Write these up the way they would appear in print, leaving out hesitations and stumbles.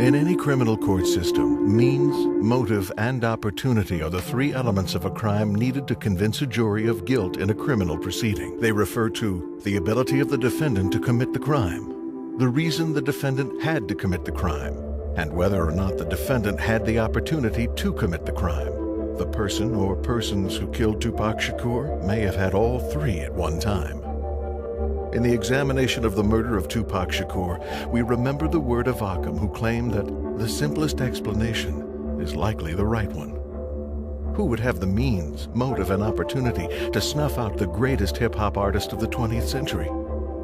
In any criminal court system, means, motive, and opportunity are the three elements of a crime needed to convince a jury of guilt in a criminal proceeding. They refer to the ability of the defendant to commit the crime, the reason the defendant had to commit the crime, and whether or not the defendant had the opportunity to commit the crime. The person or persons who killed Tupac Shakur may have had all three at one time. In the examination of the murder of Tupac Shakur, we remember the word of Occam, who claimed that the simplest explanation is likely the right one. Who would have the means, motive, and opportunity to snuff out the greatest hip-hop artist of the 20th century?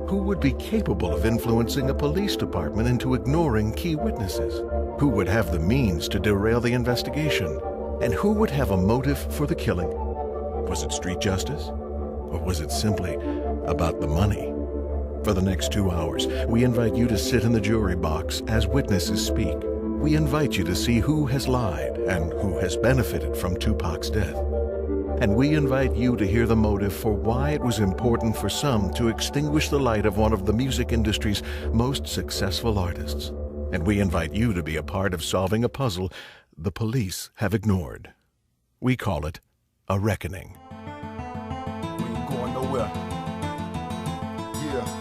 Who would be capable of influencing a police department into ignoring key witnesses? Who would have the means to derail the investigation? And who would have a motive for the killing? Was it street justice? Or was it simply about the money? For the next 2 hours, we invite you to sit in the jury box as witnesses speak. We invite you to see who has lied and who has benefited from Tupac's death. And we invite you to hear the motive for why it was important for some to extinguish the light of one of the music industry's most successful artists. And we invite you to be a part of solving a puzzle the police have ignored. We call it a reckoning. We ain't going nowhere. Yeah.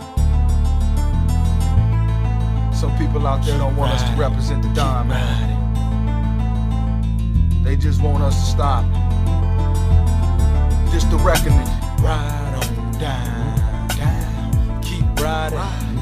Some people out there don't want us to represent the Don, man. They just want us to stop. This the reckoning. Ride on down, down. Keep riding,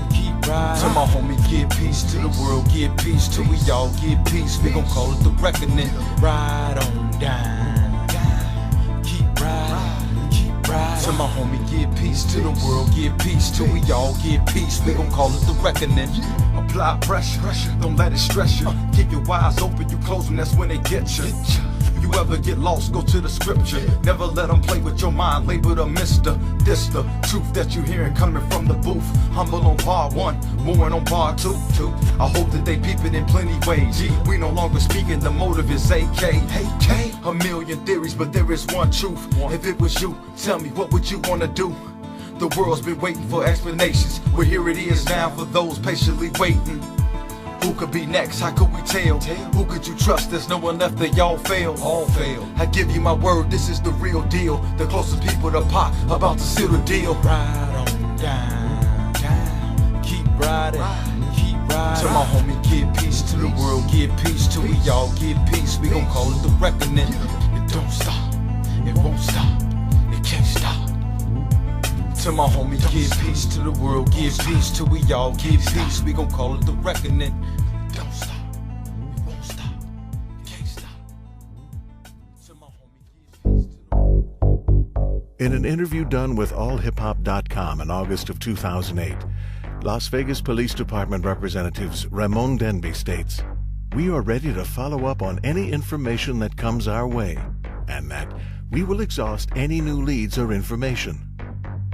keep riding. Till my homie get peace, till the world get peace, till we all get peace. We gon' call it the reckoning. Ride on down, down. Keep riding, keep riding. Till my homie get peace, till the world get peace, till we all get peace. We gon' call it the reckoning. Apply pressure, don't let it stress you. Keep your eyes open, you close them, that's when they get you. You ever get lost, go to the scripture. Never let them play with your mind, label a mister. This the truth that you hearing coming from the booth. Humble on part 1, mooring on part 2. I hope that they peep it in plenty ways. We no longer speaking, the motive is AK. A million theories, but there is one truth. If it was you, tell me, what would you wanna do? The world's been waiting for explanations. Well, here it is now for those patiently waiting. Who could be next? How could we tell? Who could you trust? There's no one left, they all fail. All fail. I give you my word, this is the real deal. The closest people to Pac, about to seal the deal. Ride on down, down. Keep riding, keep riding. Till my homie get peace, till the world get peace, till we all get peace. We gon' call it the reckoning. It don't stop, it won't stop, it can't stop. Till my homie get peace, till the world get peace, till we all get peace. We gon' call it the reckoning. Don't stop, it won't stop, it can't stop. Till my homie get peace. In an interview done with allhiphop.com in August of 2008, Las Vegas Police Department Representatives Ramon Denby states, "We are ready to follow up on any information that comes our way, and that we will exhaust any new leads or information."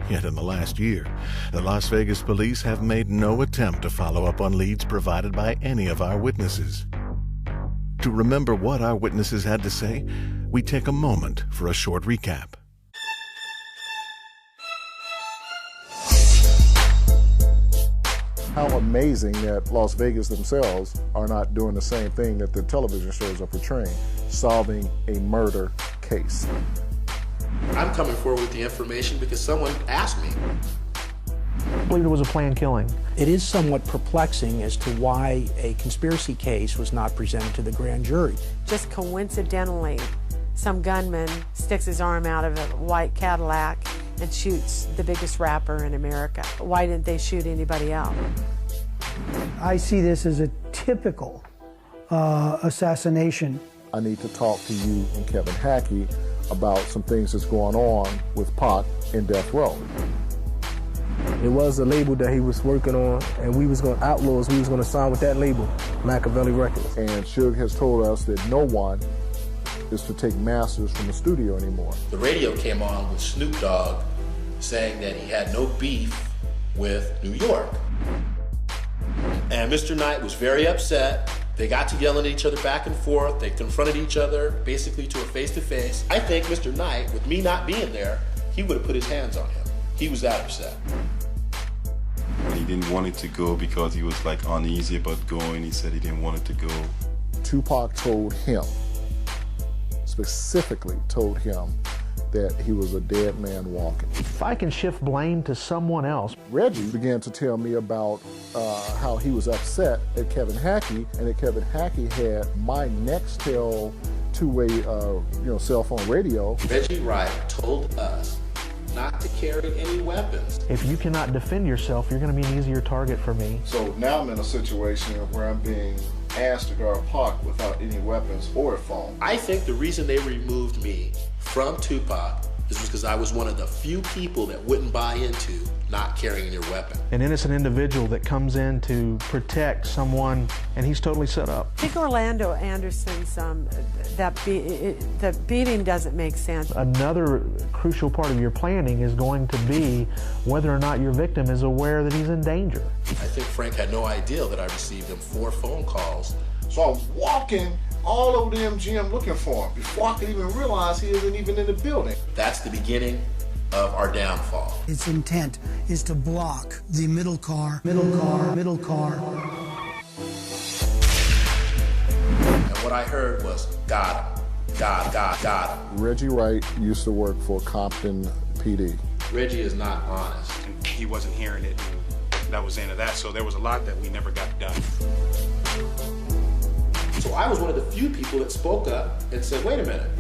Yet in the last year, the Las Vegas police have made no attempt to follow up on leads provided by any of our witnesses. To remember what our witnesses had to say, we take a moment for a short recap. How amazing that Las Vegas themselves are not doing the same thing that the television shows are portraying, solving a murder case. I'm coming forward with the information because someone asked me. I believe it was a planned killing. It is somewhat perplexing as to why a conspiracy case was not presented to the grand jury. Just coincidentally, some gunman sticks his arm out of a white Cadillac and shoots the biggest rapper in America. Why didn't they shoot anybody else? I see this as a typical assassination. I need to talk to you and Kevin Hackey about some things that's going on with Pac in Death Row. It was a label that he was working on, and we was going to Outlaws, we was going to sign with that label, Machiavelli Records. And Suge has told us that no one is to take masters from the studio anymore. The radio came on with Snoop Dogg saying that he had no beef with New York. And Mr. Knight was very upset. They got to yelling at each other back and forth. They confronted each other basically to a face-to-face. I think Mr. Knight, with me not being there, he would have put his hands on him. He was that upset. When he didn't want it to go because he was like uneasy about going. He said he didn't want it to go. Tupac told him, specifically told him, that he was a dead man walking. If I can shift blame to someone else. Reggie began to tell me about how he was upset at Kevin Hackey, and that Kevin Hackey had my Nextel two-way cell phone radio. Reggie Wright told us not to carry any weapons. If you cannot defend yourself, you're going to be an easier target for me. So now I'm in a situation where I'm being asked to guard park without any weapons or a phone. I think the reason they removed me from Tupac is because I was one of the few people that wouldn't buy into not carrying your weapon. An innocent individual that comes in to protect someone, and he's totally set up. I think Orlando Anderson's, the beating doesn't make sense. Another crucial part of your planning is going to be whether or not your victim is aware that he's in danger. I think Frank had no idea that I received him 4 phone calls. So I'm walking all over the MGM looking for him before I could even realize he isn't even in the building. That's the beginning of our downfall. Its intent is to block the middle car. And what I heard was, got him. Reggie Wright used to work for Compton PD. Reggie is not honest. And he wasn't hearing it, and that was the end of that, so there was a lot that we never got done. So I was one of the few people that spoke up and said, wait a minute,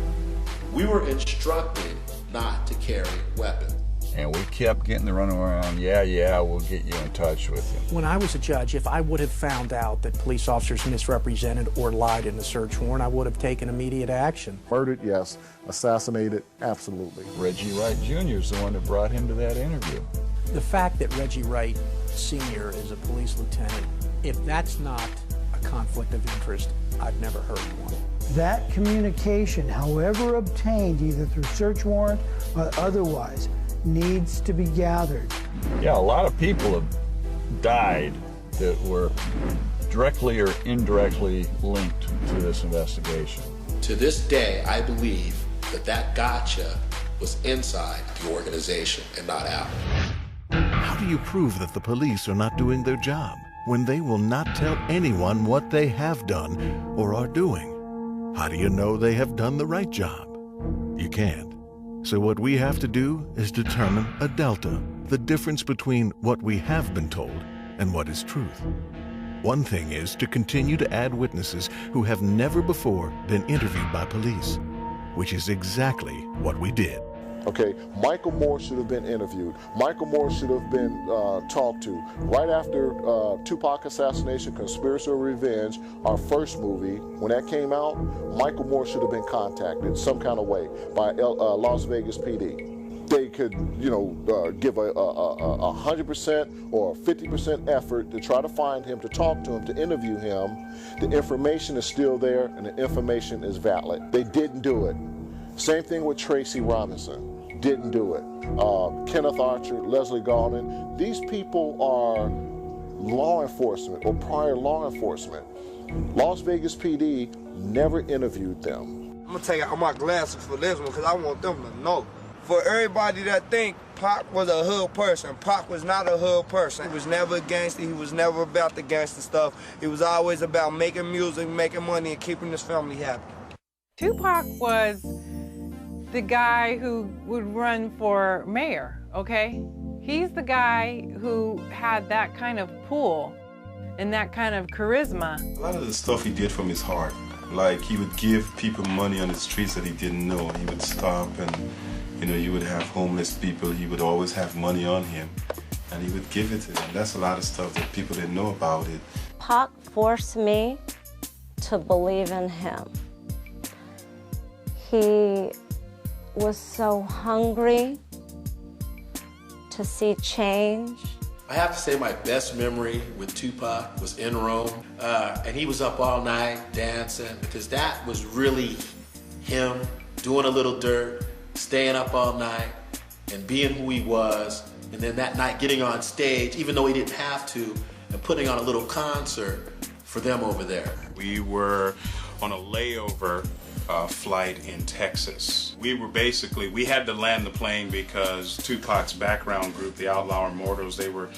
we were instructed not to carry weapons. And we kept getting the runaround, yeah, we'll get you in touch with you. When I was a judge, if I would have found out that police officers misrepresented or lied in the search warrant, I would have taken immediate action. Murdered, yes. Assassinated, absolutely. Reggie Wright Jr. is the one that brought him to that interview. The fact that Reggie Wright Sr. is a police lieutenant, if that's not a conflict of interest, I've never heard one. That communication, however obtained, either through search warrant or otherwise, needs to be gathered. Yeah, a lot of people have died that were directly or indirectly linked to this investigation. To this day, I believe that gotcha was inside the organization and not out. How do you prove that the police are not doing their job when they will not tell anyone what they have done or are doing? How do you know they have done the right job? You can't. So what we have to do is determine a delta, the difference between what we have been told and what is truth. One thing is to continue to add witnesses who have never before been interviewed by police, which is exactly what we did. Okay, Michael Moore should have been interviewed. Michael Moore should have been talked to. Right after Tupac Assassination, Conspiracy or Revenge, our first movie, when that came out, Michael Moore should have been contacted some kind of way by Las Vegas PD. They could, give a 100% or 50% effort to try to find him, to talk to him, to interview him. The information is still there and the information is valid. They didn't do it. Same thing with Tracy Robinson. Didn't do it. Kenneth Archer, Leslie Garland. These people are law enforcement or prior law enforcement. Las Vegas PD never interviewed them. I'm gonna take out my glasses for this one because I want them to know. For everybody that think Pac was a hood person, Pac was not a hood person. He was never a gangster. He was never about the gangster stuff. He was always about making music, making money, and keeping his family happy. Tupac was the guy who would run for mayor, okay? He's the guy who had that kind of pull and that kind of charisma. A lot of the stuff he did from his heart. Like, he would give people money on the streets that he didn't know. He would stop and, you would have homeless people. He would always have money on him, and he would give it to them. That's a lot of stuff that people didn't know about it. Pac forced me to believe in him. He was so hungry to see change. I have to say my best memory with Tupac was in Rome, and he was up all night dancing, because that was really him doing a little dirt, staying up all night and being who he was, and then that night getting on stage, even though he didn't have to, and putting on a little concert for them over there. We were on a layover flight in Texas. We had to land the plane because Tupac's background group, the Outlaw Immortals, they were,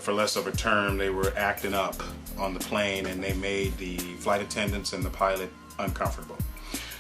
for less of a term, they were acting up on the plane, and they made the flight attendants and the pilot uncomfortable.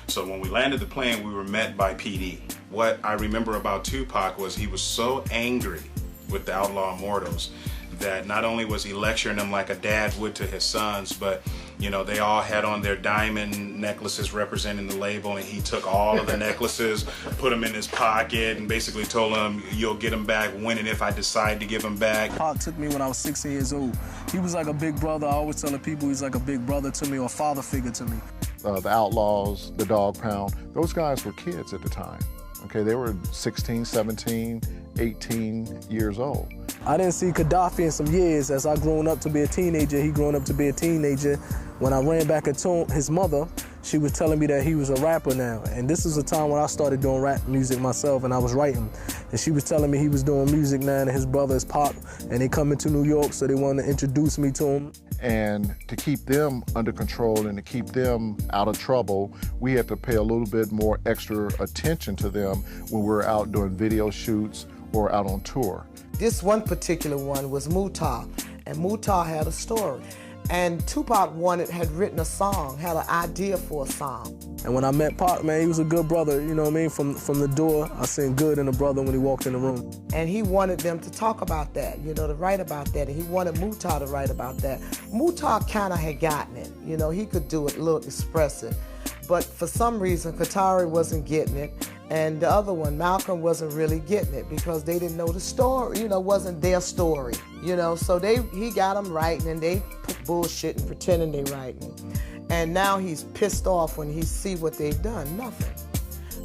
So when we landed the plane, we were met by PD. What I remember about Tupac was he was so angry with the Outlaw Immortals that not only was he lecturing them like a dad would to his sons, but you know, they all had on their diamond necklaces representing the label, and he took all of the necklaces, put them in his pocket, and basically told them, you'll get them back when and if I decide to give them back. Pac took me when I was 16 years old. He was like a big brother. I always tell the people he's like a big brother to me or a father figure to me. The Outlaws, the Dog Pound, those guys were kids at the time. Okay, they were 16, 17, 18 years old. I didn't see Gaddafi in some years. As I grown up to be a teenager, he grown up to be a teenager. When I ran back into his mother, she was telling me that he was a rapper now. And this is a time when I started doing rap music myself, and I was writing. And she was telling me he was doing music now, and his brother is Pac, and they coming to New York, so they wanted to introduce me to him. And to keep them under control and to keep them out of trouble, we had to pay a little bit more extra attention to them when we were out doing video shoots or out on tour. This one particular one was Mutar, and Mutar had a story. And Tupac had written a song, had an idea for a song. And when I met Pac, man, he was a good brother, you know what I mean? From the door, I seen good in a brother when he walked in the room. And he wanted them to talk about that, you know, to write about that. And he wanted Mutar to write about that. Mutar kind of had gotten it, you know, he could do it, look, express it. But for some reason, Qatari wasn't getting it. And the other one, Malcolm, wasn't really getting it because they didn't know the story, you know, it wasn't their story, you know. So he got them writing, and they bullshitting, pretending they writing. And now he's pissed off when he see what they've done, nothing.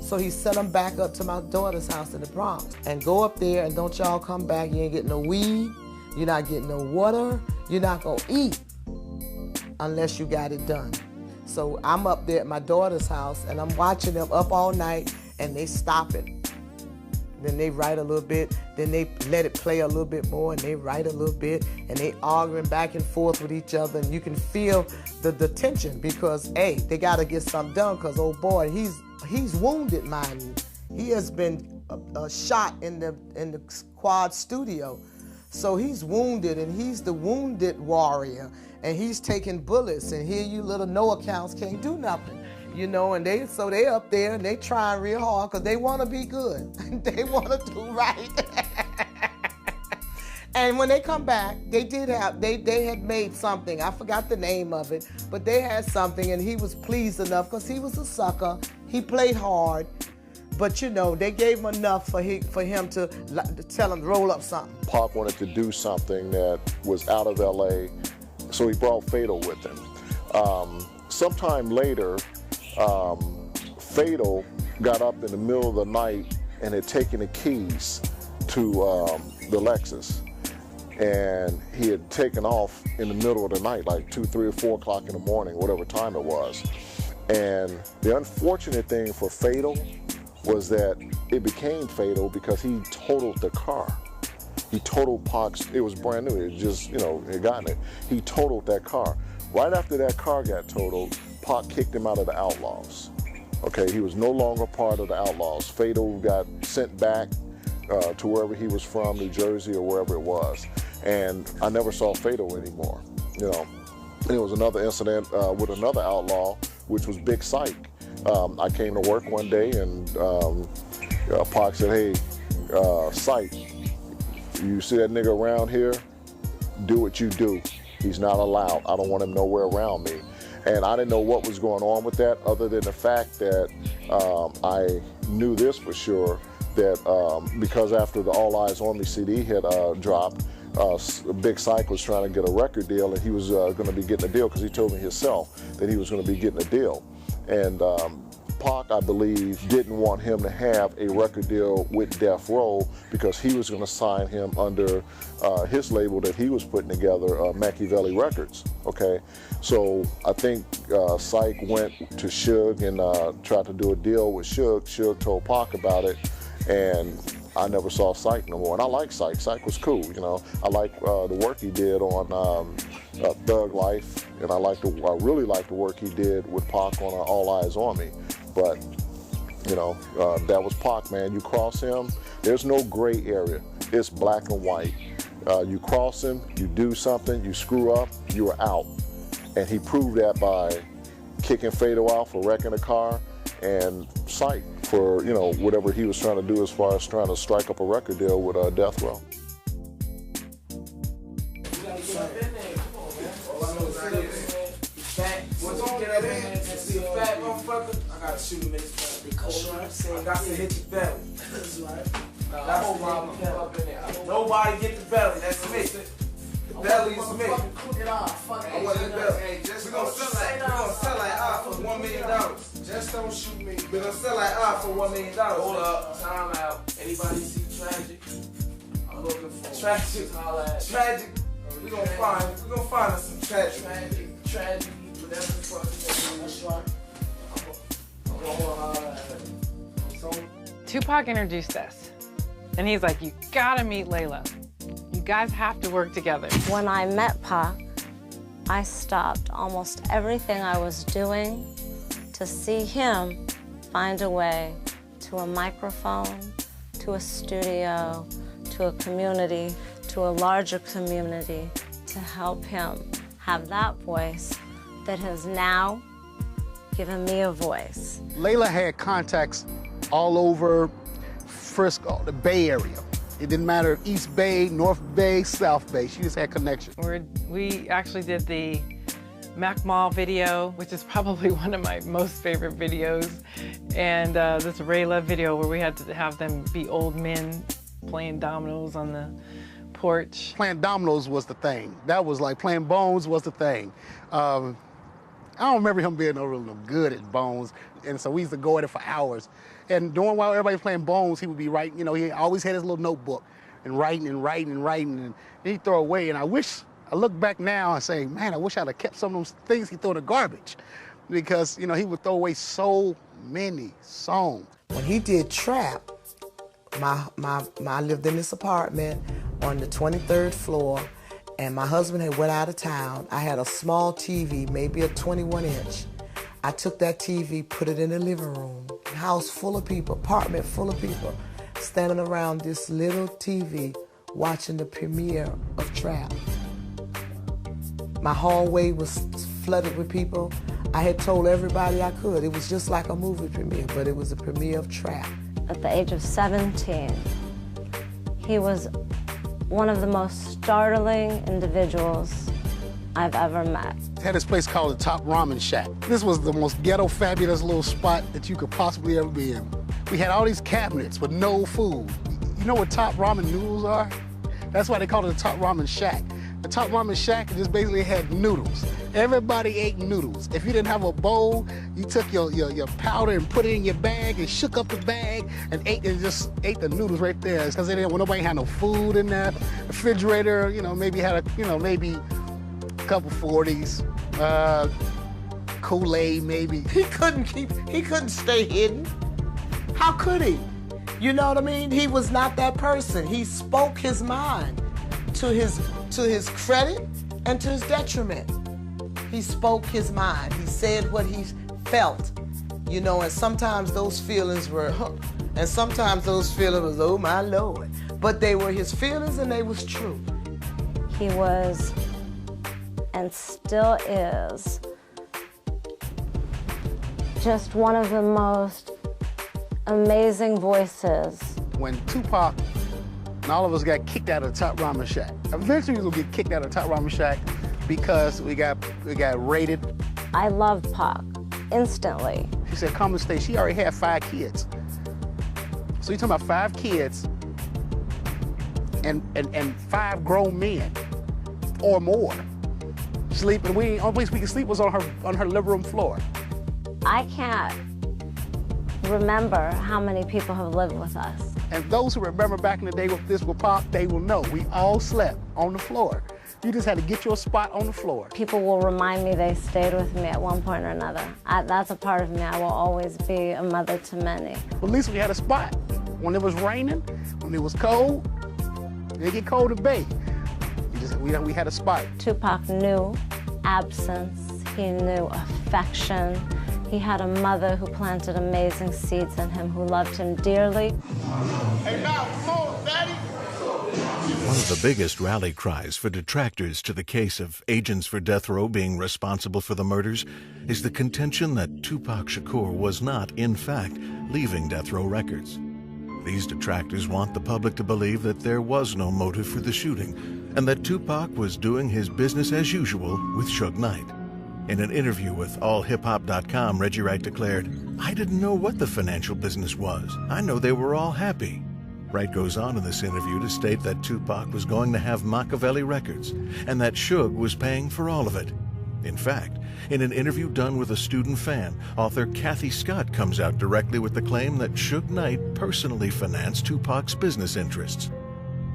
So he sent them back up to my daughter's house in the Bronx. And go up there and don't y'all come back, you ain't getting no weed, you're not getting no water, you're not gonna eat unless you got it done. So I'm up there at my daughter's house, and I'm watching them up all night, and they stop it. Then they write a little bit, then they let it play a little bit more, and they write a little bit, and they arguing back and forth with each other, and you can feel the tension because, hey, they gotta get something done because, oh boy, he's wounded, mind you. He has been shot in the quad studio. So he's wounded, and he's the wounded warrior, and he's taking bullets, and here you little no accounts can't do nothing. You know, and they up there and they trying real hard because they want to be good. They want to do right. And when they come back, they had made something. I forgot the name of it, but they had something, and he was pleased enough because he was a sucker. He played hard, but you know, they gave him enough for him to tell him to roll up something. Pac wanted to do something that was out of LA, so he brought Fatal with him. Sometime later, Fatal got up in the middle of the night and had taken the keys to the Lexus. And he had taken off in the middle of the night, like 2, 3, or 4 o'clock in the morning, whatever time it was. And the unfortunate thing for Fatal was that it became fatal because he totaled the car. He totaled Pac's, it was brand new, it just, you know, had gotten it. He totaled that car. Right after that car got totaled, Pac kicked him out of the Outlaws. Okay, he was no longer part of the Outlaws. Fatal got sent back to wherever he was from, New Jersey or wherever it was. And I never saw Fatal anymore, you know. And it was another incident with another outlaw, which was Big Psych. I came to work one day and Pac said, hey, Psych, you see that nigga around here? Do what you do. He's not allowed. I don't want him nowhere around me. And I didn't know what was going on with that other than the fact that I knew this for sure, that because after the All Eyes on Me CD had dropped, Big Psych was trying to get a record deal, and he was going to be getting a deal because he told me himself that he was going to be getting a deal. And Pac, I believe, didn't want him to have a record deal with Death Row because he was going to sign him under his label that he was putting together, Machiavelli Records, okay? So I think Psych went to Suge and tried to do a deal with Suge. Suge told Pac about it, and I never saw Syke no more. And I like Syke. Syke was cool, you know. I like the work he did on Thug Life, and I really like the work he did with Pac on All Eyes on Me. But, you know, that was Pac, man. You cross him, there's no gray area. It's black and white. You cross him, you do something, you screw up, you are out. And he proved that by kicking Fado out for wrecking a car, and Syke for, you know, whatever he was trying to do as far as trying to strike up a record deal with Death Row. I gotta shoot him in his belly. Got to hit your belly. That's right. Nobody get the belly. That's me. The belly is me. I want the belly. We're gonna sell like for $1 million. Just don't shoot me. We're gonna sell like for $1 million. Hold up. Time out. Anybody see Tragic? I'm looking for Tragic. Tragic. We're gonna find us some Tragic. Tragic. Whatever the fuck is that. That's right. Tupac introduced us, and he's like, you gotta meet Layla. You guys have to work together. When I met Pac, I stopped almost everything I was doing to see him find a way to a microphone, to a studio, to a community, to a larger community, to help him have that voice that has now given me a voice. Layla had contacts all over Frisco, the Bay Area. It didn't matter East Bay, North Bay, South Bay. She just had connections. We actually did the Mac Mall video, which is probably one of my most favorite videos, and this Rayla video where we had to have them be old men playing dominoes on the porch. Playing dominoes was the thing. That was like playing bones was the thing. I don't remember him being no good at bones, and so we used to go at it for hours. And while everybody was playing bones, he would be writing. You know, he always had his little notebook and writing, and he'd throw away. And I look back now and say, man, I wish I'd have kept some of those things he threw in the garbage, because, you know, he would throw away so many songs. When he did Trap, I lived in this apartment on the 23rd floor, and my husband had went out of town. I had a small TV, maybe a 21-inch. I took that TV, put it in the living room. House full of people, apartment full of people, standing around this little TV watching the premiere of Trap. My hallway was flooded with people. I had told everybody I could. It was just like a movie premiere, but it was a premiere of Trap. At the age of 17, he was one of the most startling individuals I've ever met. Had this place called the Top Ramen Shack. This was the most ghetto, fabulous little spot that you could possibly ever be in. We had all these cabinets with no food. You know what Top Ramen noodles are? That's why they called it the Top Ramen Shack. The Top Ramen Shack just basically had noodles. Everybody ate noodles. If you didn't have a bowl, you took your powder and put it in your bag and shook up the bag and just ate the noodles right there. It's because nobody had no food in that refrigerator. You know, maybe had maybe a couple 40s, Kool-Aid maybe. He couldn't stay hidden. How could he? You know what I mean? He was not that person. He spoke his mind to his credit and to his detriment. He spoke his mind. He said what he felt, you know, and sometimes those feelings were, and sometimes those feelings was, oh my Lord. But they were his feelings and they was true. He was, and still is, just one of the most amazing voices. When Tupac and all of us got kicked out of the Top Ramen Shack, eventually we was gonna get kicked out of the Top Ramen Shack because we got raided. I loved Pac instantly. She said, come and stay. She already had 5 kids. So you're talking about 5 kids and 5 grown men or more sleeping. The only place we could sleep was on her living room floor. I can't remember how many people have lived with us. And those who remember back in the day with this with Pac, they will know we all slept on the floor. You just had to get your spot on the floor. People will remind me they stayed with me at one point or another. That's a part of me. I will always be a mother to many. But at least we had a spot. when it was raining, when it was cold. It get cold to bathe. We had a spot. Tupac knew absence. He knew affection. He had a mother who planted amazing seeds in him, who loved him dearly. Hey, now, come on, Daddy. One of the biggest rally cries for detractors to the case of agents for death row being responsible for the murders is the contention that Tupac Shakur was not, in fact, leaving death row records. These detractors want the public to believe that there was no motive for the shooting and that Tupac was doing his business as usual with Suge Knight. In an interview with allhiphop.com, Reggie Wright declared, "I didn't know what the financial business was. I know they were all happy." Wright goes on in this interview to state that Tupac was going to have Machiavelli Records and that Suge was paying for all of it. In fact, in an interview done with a student fan, author Kathy Scott comes out directly with the claim that Suge Knight personally financed Tupac's business interests.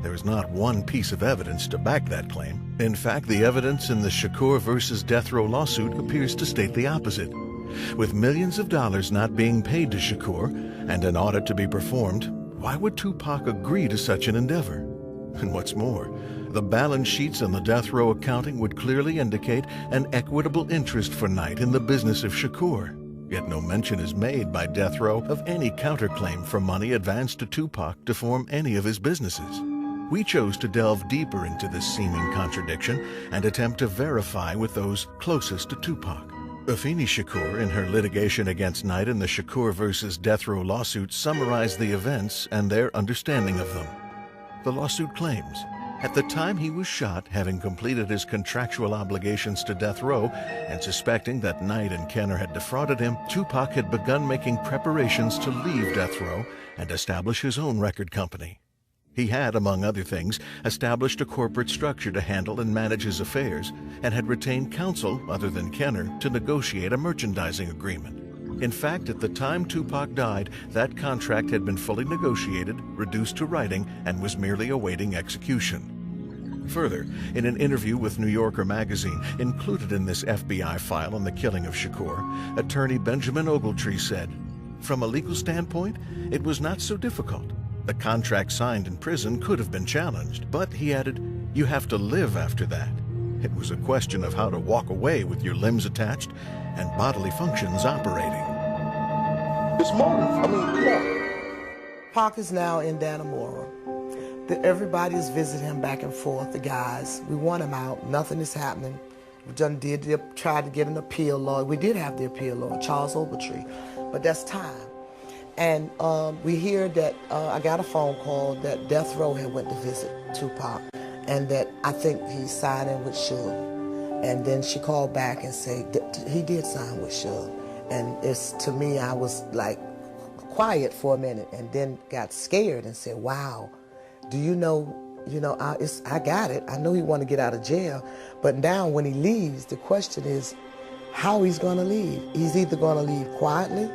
There is not one piece of evidence to back that claim. In fact, the evidence in the Shakur versus Death Row lawsuit appears to state the opposite. With millions of dollars not being paid to Shakur and an audit to be performed, why would Tupac agree to such an endeavor? And what's more, the balance sheets and the death row accounting would clearly indicate an equitable interest for Knight in the business of Shakur. Yet no mention is made by death row of any counterclaim for money advanced to Tupac to form any of his businesses. We chose to delve deeper into this seeming contradiction and attempt to verify with those closest to Tupac. Afeni Shakur, in her litigation against Knight in the Shakur versus Death Row lawsuit, summarized the events and their understanding of them. The lawsuit claims, at the time he was shot, having completed his contractual obligations to Death Row and suspecting that Knight and Kenner had defrauded him, Tupac had begun making preparations to leave Death Row and establish his own record company. He had, among other things, established a corporate structure to handle and manage his affairs and had retained counsel, other than Kenner, to negotiate a merchandising agreement. In fact, at the time Tupac died, that contract had been fully negotiated, reduced to writing, and was merely awaiting execution. Further, in an interview with New Yorker magazine, included in this FBI file on the killing of Shakur, attorney Benjamin Ogletree said, "From a legal standpoint, it was not so difficult. The contract signed in prison could have been challenged, but," he added, "you have to live after that. It was a question of how to walk away with your limbs attached and bodily functions operating." It's motive. I mean, come on. Pac is now in Dannemora. Everybody is visiting him back and forth, the guys. We want him out. Nothing is happening. We tried to get an appeal lawyer. We did have the appeal lawyer, Charles Ogletree, but that's time. And we hear that, I got a phone call that Death Row had went to visit Tupac and that I think he's signing with Suge. And then she called back and said he did sign with Suge. And to me, I was like quiet for a minute and then got scared and said, wow, do you know, I got it. I know he want to get out of jail. But now when he leaves, the question is how he's going to leave. He's either going to leave quietly.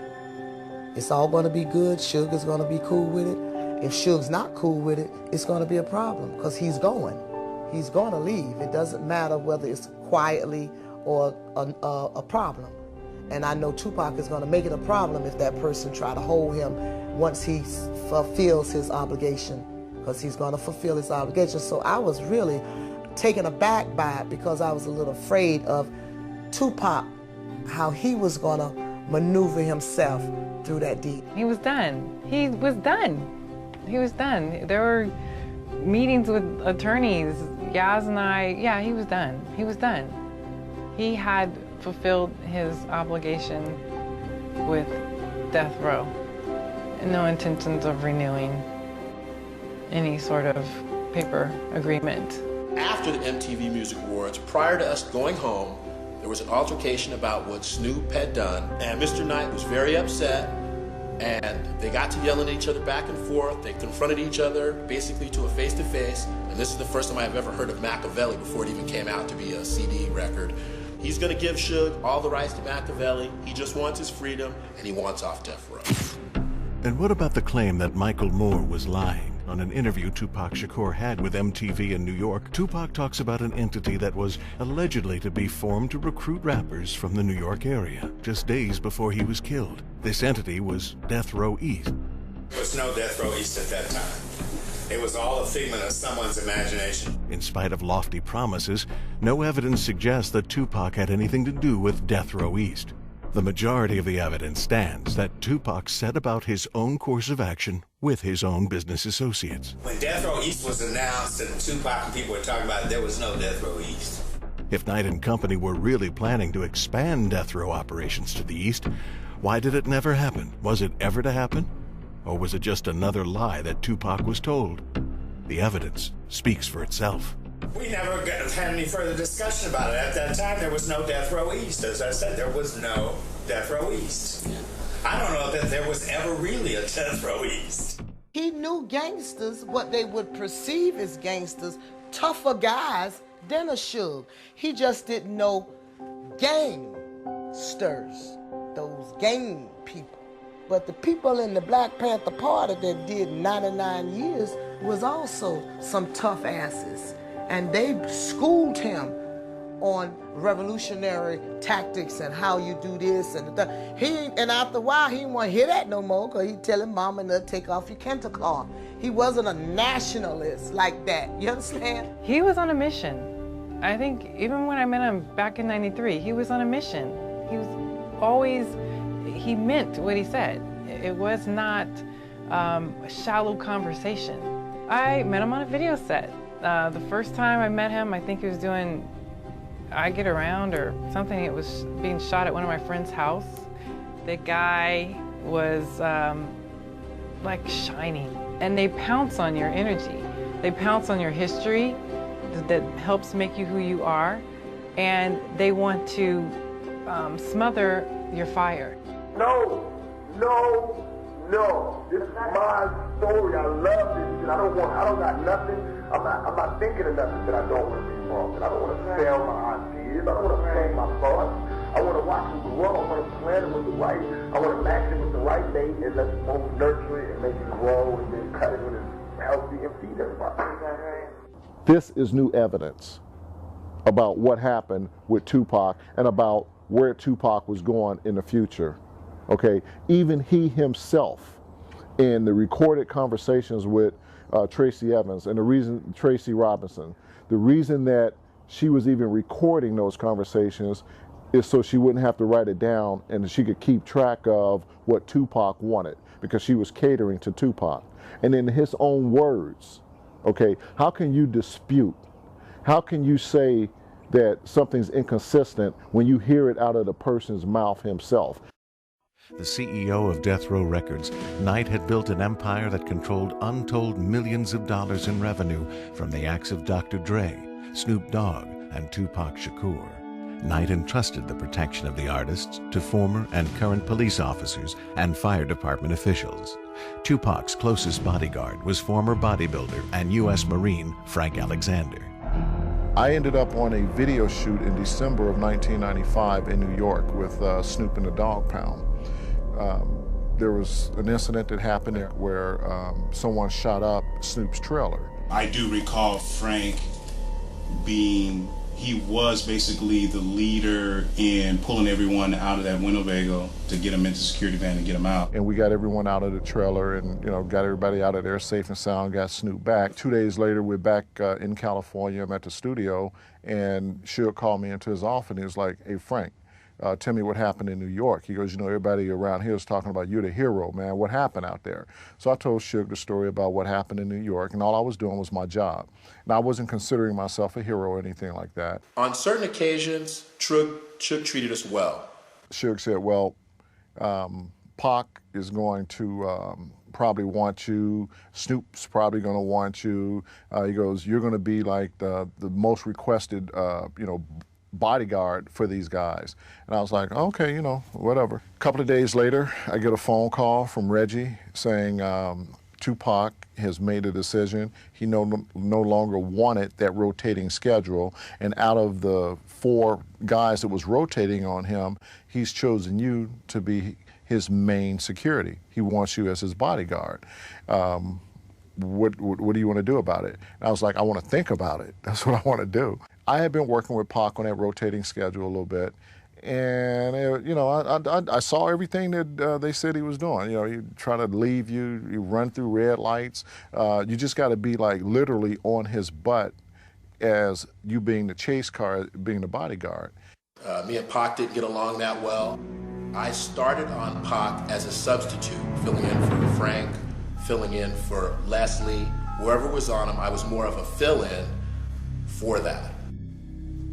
It's all going to be good. Suge is going to be cool with it. If Suge's not cool with it, it's going to be a problem because he's going. He's going to leave. It doesn't matter whether it's quietly or a problem. And I know Tupac is going to make it a problem if that person try to hold him once he fulfills his obligation, because he's going to fulfill his obligation. So I was really taken aback by it because I was a little afraid of Tupac, how he was going to maneuver himself through that deed. He was done. He was done. He was done. There were meetings with attorneys. Yaz and I, yeah, he was done. He was done. He had fulfilled his obligation with Death Row and no intentions of renewing any sort of paper agreement. After the MTV Music Awards, prior to us going home, there was an altercation about what Snoop had done, and Mr. Knight was very upset, and they got to yelling at each other back and forth. They confronted each other basically to a face-to-face, and this is the first time I've ever heard of Machiavelli before it even came out to be a CD record. He's going to give Suge all the rights to Machiavelli. He just wants his freedom, and he wants off Death Row. And what about the claim that Michael Moore was lying? On an interview Tupac Shakur had with MTV in New York, Tupac talks about an entity that was allegedly to be formed to recruit rappers from the New York area just days before he was killed. This entity was Death Row East. There was no Death Row East at that time. It was all a figment of someone's imagination. In spite of lofty promises, no evidence suggests that Tupac had anything to do with Death Row East. The majority of the evidence stands that Tupac set about his own course of action with his own business associates. When Death Row East was announced and Tupac and people were talking about it, there was no Death Row East. If Knight and company were really planning to expand death row operations to the east, why did it never happen? Was it ever to happen? Or was it just another lie that Tupac was told? The evidence speaks for itself. We never had any further discussion about it. At that time, there was no Death Row East. As I said, there was no Death Row East. I don't know that there was ever really a Death Row East. He knew gangsters, what they would perceive as gangsters, tougher guys than a Suge. He just didn't know gangsters, those gang people. But the people in the Black Panther Party that did 99 years was also some tough asses. And they schooled him on revolutionary tactics and how you do this and that. And after a while, he didn't want to hear that no more because he'd tell him, Mama, to take off your Kenta cloth. He wasn't a nationalist like that. You understand? He was on a mission. I think even when I met him back in '93, he was on a mission. He was always, he meant what he said. It was not a shallow conversation. I met him on a video set. The first time I met him, I think he was doing I Get Around or something. It was being shot at one of my friend's house. The guy was like shining. And they pounce on your energy. They pounce on your history that helps make you who you are. And they want to smother your fire. No. This is my story. I love this shit. I don't got nothing. I'm not thinking of nothing that I don't want to be involved in. I don't want to sell my ideas. I don't want to sell my thoughts. I want to watch it grow. I want to plant it with the right. I want to match it with the right bait and let's both nurture it and make it grow and then cut it when it's healthy and feed everybody. This is new evidence about what happened with Tupac and about where Tupac was going in the future. Okay, even he himself, in the recorded conversations with Tracy Evans and Tracy Robinson, the reason that she was even recording those conversations is so she wouldn't have to write it down and she could keep track of what Tupac wanted because she was catering to Tupac. And in his own words, okay, how can you dispute? How can you say that something's inconsistent when you hear it out of the person's mouth himself? The CEO of Death Row Records, Knight had built an empire that controlled untold millions of dollars in revenue from the acts of Dr. Dre, Snoop Dogg, and Tupac Shakur. Knight entrusted the protection of the artists to former and current police officers and fire department officials. Tupac's closest bodyguard was former bodybuilder and U.S. Marine Frank Alexander. I ended up on a video shoot in December of 1995 in New York with Snoop and the Dogg Pound. There was an incident that happened where someone shot up Snoop's trailer. I do recall Frank he was basically the leader in pulling everyone out of that Winnebago to get them into the security van and get them out. And we got everyone out of the trailer and, got everybody out of there safe and sound, got Snoop back. 2 days later, we're back in California. I'm at the studio, and Suge called me into his office, and he was like, hey, Frank, tell me what happened in New York. He goes, everybody around here is talking about you're the hero, man. What happened out there? So I told Suge the story about what happened in New York, and all I was doing was my job. And I wasn't considering myself a hero or anything like that. On certain occasions, Suge treated us well. Suge said, well, Pac is going to probably want you. Snoop's probably going to want you. He goes, you're going to be like the most requested, bodyguard for these guys. And I was like, okay, whatever. A couple of days later, I get a phone call from Reggie saying Tupac has made a decision. He no longer wanted that rotating schedule. And out of the 4 guys that was rotating on him, he's chosen you to be his main security. He wants you as his bodyguard. What do you want to do about it? And I was like, I want to think about it. That's what I want to do. I had been working with Pac on that rotating schedule a little bit, And, you know, I saw everything that they said he was doing. You know, he try to leave you, you run through red lights. You just got to be like literally on his butt as you being the chase car, being the bodyguard. Me and Pac didn't get along that well. I started on Pac as a substitute, filling in for Frank, filling in for Leslie. Whoever was on him, I was more of a fill-in for that.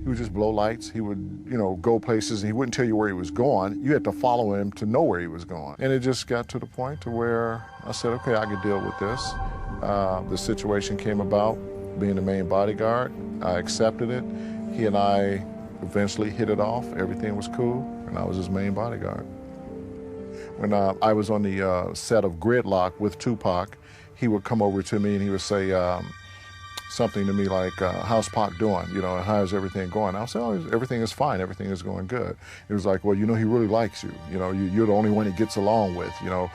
He would just blow lights. He would, you know, go places and he wouldn't tell you where he was going. You had to follow him to know where he was going. And it just got to the point to where I said, okay, I could deal with this. The situation came about, being the main bodyguard. I accepted it. He and I eventually hit it off. Everything was cool, and I was his main bodyguard. When I was on the set of Gridlock with Tupac, he would come over to me and he would say, something to me like, how's Pac doing? You know, how's everything going? I'll say, oh, everything is fine. Everything is going good. It was like, well, you know, he really likes you. You know, you're the only one he gets along with. You know,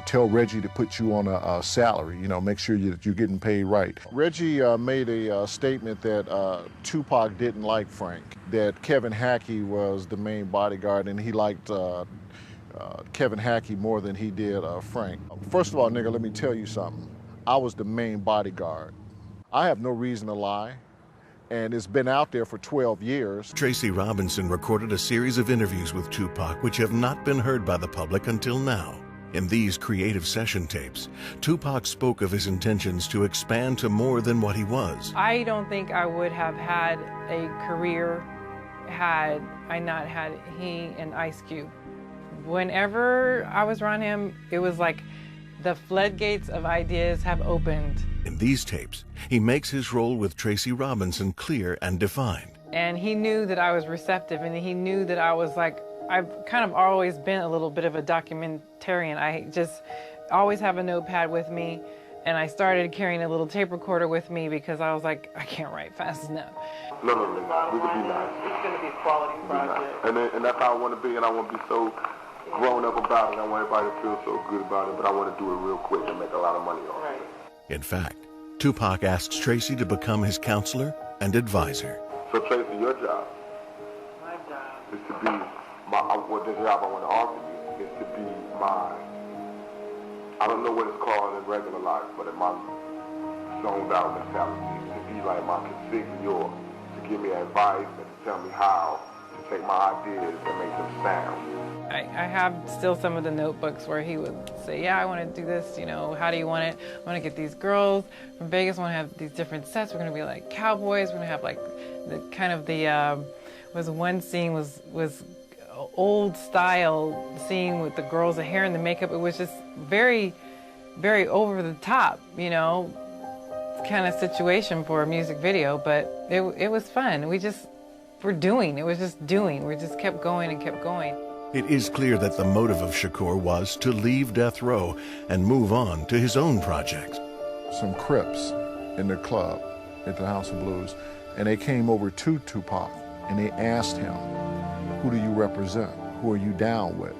tell Reggie to put you on a salary. You know, make sure that you're getting paid right. Reggie made a statement that Tupac didn't like Frank, that Kevin Hackey was the main bodyguard and he liked Kevin Hackey more than he did Frank. First of all, nigga, let me tell you something. I was the main bodyguard. I have no reason to lie, and it's been out there for 12 years. Tracy Robinson recorded a series of interviews with Tupac which have not been heard by the public until now. In these creative session tapes, Tupac spoke of his intentions to expand to more than what he was. I don't think I would have had a career had I not had he and Ice Cube. Whenever I was around him, it was like the floodgates of ideas have opened. In these tapes, he makes his role with Tracy Robinson clear and defined. And he knew that I was receptive, and he knew that I was like, I've kind of always been a little bit of a documentarian. I just always have a notepad with me, and I started carrying a little tape recorder with me because I was like, I can't write fast enough. No, we could be nice. It's going to be a quality project. Nice. And that's how I want to be, and I want to be so grown up about it. I want everybody to feel so good about it, but I want to do it real quick and make a lot of money on it. In fact, Tupac asks Tracy to become his counselor and advisor. So Tracy, your job is to be the job I want to offer you is to be my, I don't know what it's called in regular life, but in my zoned out mentality, to be like my consigliere, to give me advice and to tell me how to take my ideas and make them sound. I have still some of the notebooks where he would say, yeah, I want to do this, you know, how do you want it? I want to get these girls from Vegas, I want to have these different sets, we're going to be like cowboys, we're going to have like the kind of the, was one scene was old style scene with the girls, the hair and the makeup. It was just very, very over the top, you know, kind of situation for a music video, but it was fun. We just were doing, it was just doing. We just kept going and kept going. It is clear that the motive of Shakur was to leave death row and move on to his own projects. Some Crips in the club at the House of Blues, and they came over to Tupac and they asked him, who do you represent? Who are you down with?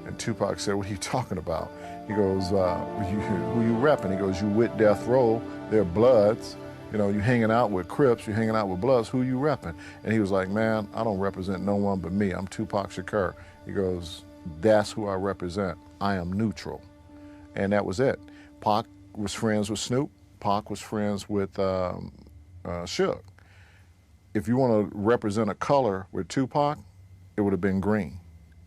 And Tupac said, what are you talking about? He goes, who you repping? He goes, you with death row, they're Bloods. You know, you hanging out with Crips, you hanging out with Bloods, who you repping? And he was like, man, I don't represent no one but me. I'm Tupac Shakur. He goes, that's who I represent. I am neutral. And that was it. Pac was friends with Snoop. Pac was friends with Suge. If you want to represent a color with Tupac, it would have been green.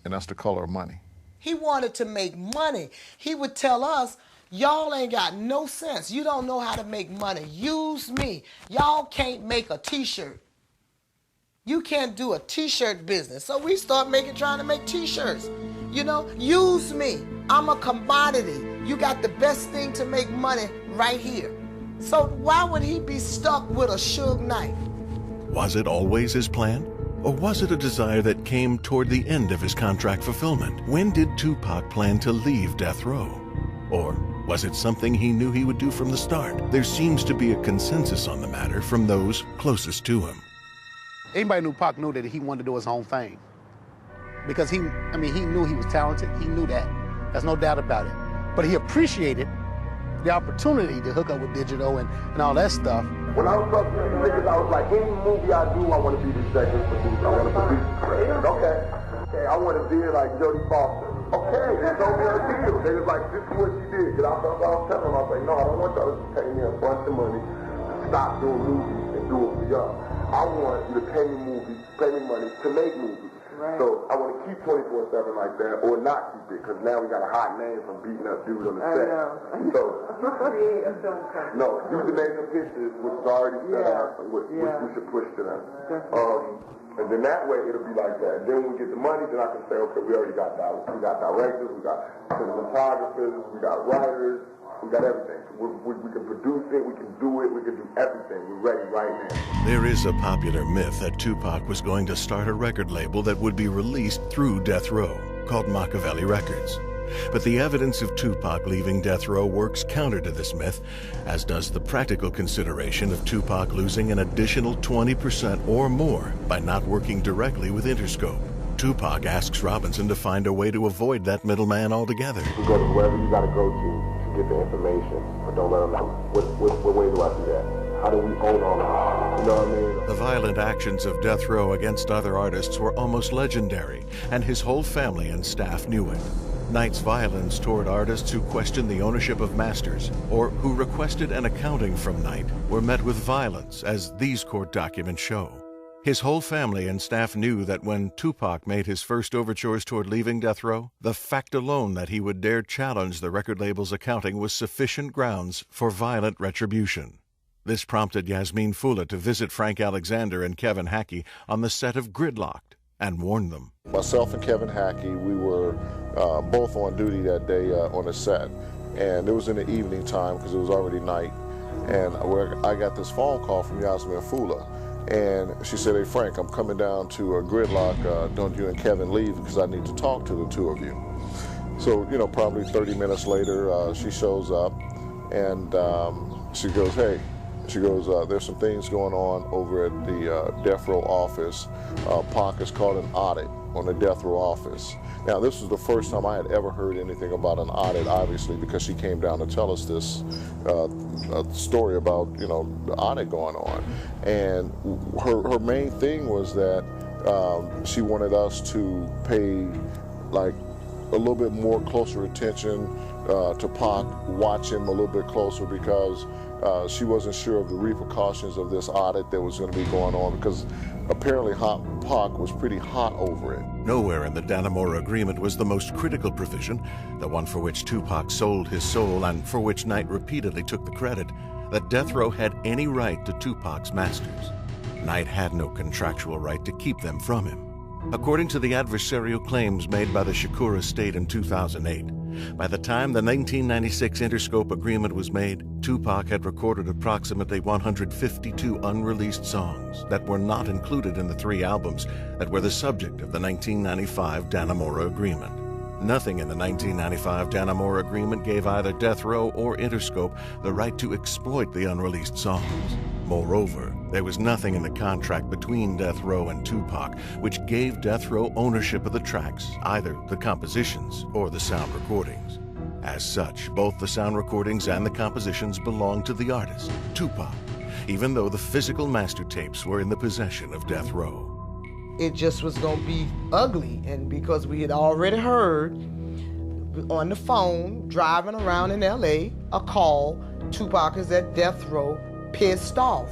And that's the color of money. He wanted to make money. He would tell us, y'all ain't got no sense. You don't know how to make money. Use me. Y'all can't make a t-shirt. You can't do a t-shirt business. So we start trying to make t-shirts. You know, use me. I'm a commodity. You got the best thing to make money right here. So why would he be stuck with a Suge knife? Was it always his plan? Or was it a desire that came toward the end of his contract fulfillment? When did Tupac plan to leave death row? Or was it something he knew he would do from the start? There seems to be a consensus on the matter from those closest to him. Anybody knew Pac knew that he wanted to do his own thing. Because he knew he was talented. He knew that. There's no doubt about it. But he appreciated the opportunity to hook up with digital and all that stuff. When I was talking to these niggas, I was like, any movie I do, I want to be the executive producer. I want to produce the credit. Okay, I want to be like Jodie Foster. Okay, they told me a deal. They was like, this is what she did. Cause I was telling them, I was like, no, I don't want y'all to pay me a bunch of money to stop doing movies and do it for y'all. I want you to pay me money to make movies. Right. So I want to keep 24/7 like that, or not keep it, because now we got a hot name from beating up dudes on the set. So Create a film company. no, use the names of pictures, which is already set up, which we should push to them. And then that way it'll be like that. And then when we get the money, then I can say, okay, we already got directors, we got cinematographers, we got writers, we got everything. We can produce it, we can do it, we can do everything. We're ready right now. There is a popular myth that Tupac was going to start a record label that would be released through Death Row, called Machiavelli Records. But the evidence of Tupac leaving Death Row works counter to this myth, as does the practical consideration of Tupac losing an additional 20% or more by not working directly with Interscope. Tupac asks Robinson to find a way to avoid that middleman altogether. You go to wherever you got to go to get the information, but don't let them know. What way do I do that? How do we own all of it? You know what I mean? The violent actions of Death Row against other artists were almost legendary, and his whole family and staff knew it. Knight's violence toward artists who questioned the ownership of masters or who requested an accounting from Knight were met with violence, as these court documents show. His whole family and staff knew that when Tupac made his first overtures toward leaving Death Row, the fact alone that he would dare challenge the record label's accounting was sufficient grounds for violent retribution. This prompted Yasmin Fula to visit Frank Alexander and Kevin Hackey on the set of Gridlocked and warn them. Myself and Kevin Hackey, we were both on duty that day on the set, and it was in the evening time because it was already night, and I got this phone call from Yasmin Fula, and she said, hey Frank, I'm coming down to a Gridlock, don't you and Kevin leave because I need to talk to the two of you. So, you know, probably 30 minutes later, she shows up, and she goes, hey, there's some things going on over at the Death Row office. Pac is called an audit on the Death Row office. Now, this was the first time I had ever heard anything about an audit, obviously, because she came down to tell us this story about, you know, the audit going on. And her main thing was that she wanted us to pay, like, a little bit more closer attention to Pac, watch him a little bit closer, because she wasn't sure of the repercussions of this audit that was going to be going on, because apparently Pac was pretty hot over it. Nowhere in the Dannemora Agreement was the most critical provision, the one for which Tupac sold his soul and for which Knight repeatedly took the credit, that Death Row had any right to Tupac's masters. Knight had no contractual right to keep them from him. According to the adversarial claims made by the Shakur estate in 2008, by the time the 1996 Interscope agreement was made, Tupac had recorded approximately 152 unreleased songs that were not included in the 3 albums that were the subject of the 1995 Dannemora agreement. Nothing in the 1995 Dannemora agreement gave either Death Row or Interscope the right to exploit the unreleased songs. Moreover, there was nothing in the contract between Death Row and Tupac which gave Death Row ownership of the tracks, either the compositions or the sound recordings. As such, both the sound recordings and the compositions belonged to the artist, Tupac, even though the physical master tapes were in the possession of Death Row. It just was going to be ugly, and because we had already heard on the phone, driving around in LA, a call, Tupac is at Death Row, pissed off.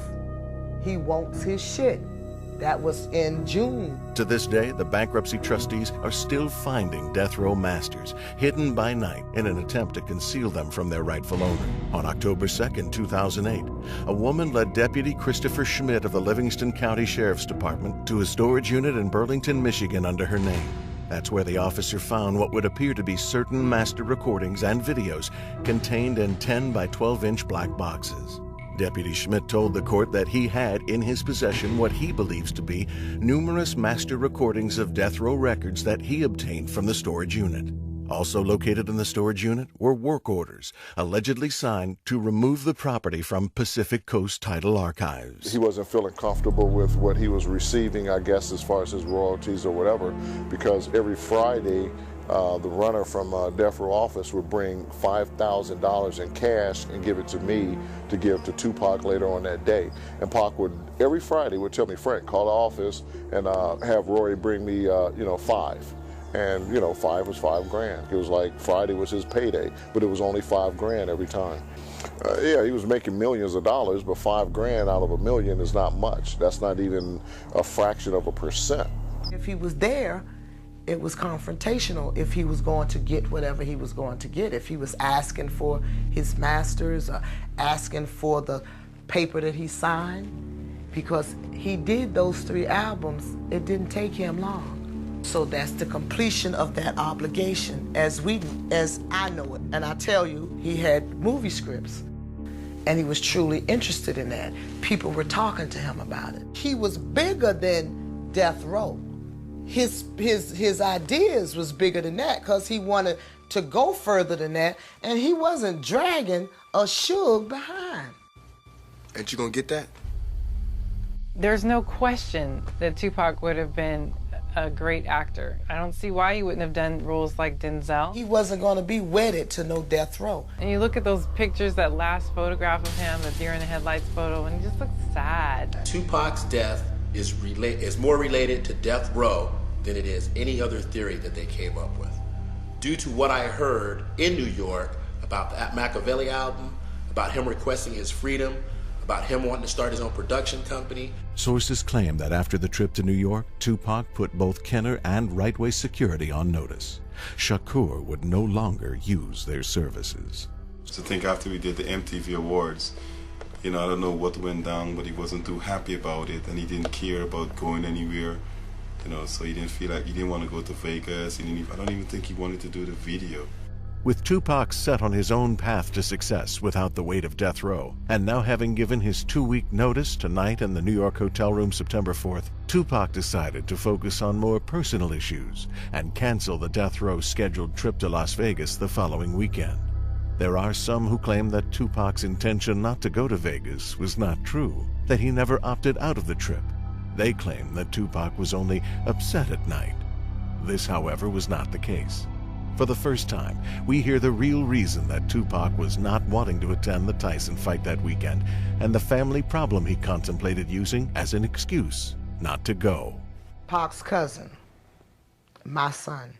He wants his shit. That was in June. To this day, the bankruptcy trustees are still finding Death Row masters, hidden by night in an attempt to conceal them from their rightful owner. On October 2nd, 2008, a woman led Deputy Christopher Schmidt of the Livingston County Sheriff's Department to a storage unit in Burlington, Michigan under her name. That's where the officer found what would appear to be certain master recordings and videos contained in 10 by 12-inch black boxes. Deputy Schmidt told the court that he had in his possession what he believes to be numerous master recordings of Death Row records that he obtained from the storage unit. Also located in the storage unit were work orders, allegedly signed to remove the property from Pacific Coast Title Archives. He wasn't feeling comfortable with what he was receiving, I guess, as far as his royalties or whatever, because every Friday the runner from Death Row office would bring $5,000 in cash and give it to me to give to Tupac later on that day. And Pac would, every Friday, would tell me, Frank, call the office and have Rory bring me, you know, 5. And, you know, 5 was $5 grand. It was like Friday was his payday, but it was only $5 every time. Yeah, he was making millions of dollars, but $5 out of $1 million is not much. That's not even a fraction of a percent. If he was there, it was confrontational if he was going to get whatever he was going to get. If he was asking for his masters or asking for the paper that he signed, because he did those 3 albums, it didn't take him long. So that's the completion of that obligation as I know it. And I tell you, he had movie scripts and he was truly interested in that. People were talking to him about it. He was bigger than Death Row. His ideas was bigger than that because he wanted to go further than that, and he wasn't dragging a Suge behind. Ain't you gonna get that? There's no question that Tupac would have been a great actor. I don't see why he wouldn't have done roles like Denzel. He wasn't going to be wedded to no Death Row. And you look at those pictures, that last photograph of him, the deer in the headlights photo, and he just looks sad. Tupac's death is more related to Death Row than it is any other theory that they came up with. Due to what I heard in New York about the Machiavelli album, about him requesting his freedom, about him wanting to start his own production company. Sources claim that after the trip to New York, Tupac put both Kenner and RITEWAY security on notice. Shakur would no longer use their services. So I think after we did the MTV Awards, you know, I don't know what went down, but he wasn't too happy about it, and he didn't care about going anywhere. You know, so he didn't feel like, he didn't want to go to Vegas. I don't even think he wanted to do the video. With Tupac set on his own path to success without the weight of Death Row, and now having given his 2-week notice tonight in the New York hotel room September 4th, Tupac decided to focus on more personal issues and cancel the Death Row scheduled trip to Las Vegas the following weekend. There are some who claim that Tupac's intention not to go to Vegas was not true, that he never opted out of the trip. They claim that Tupac was only upset at night. This, however, was not the case. For the first time, we hear the real reason that Tupac was not wanting to attend the Tyson fight that weekend and the family problem he contemplated using as an excuse not to go. Pac's cousin, my son,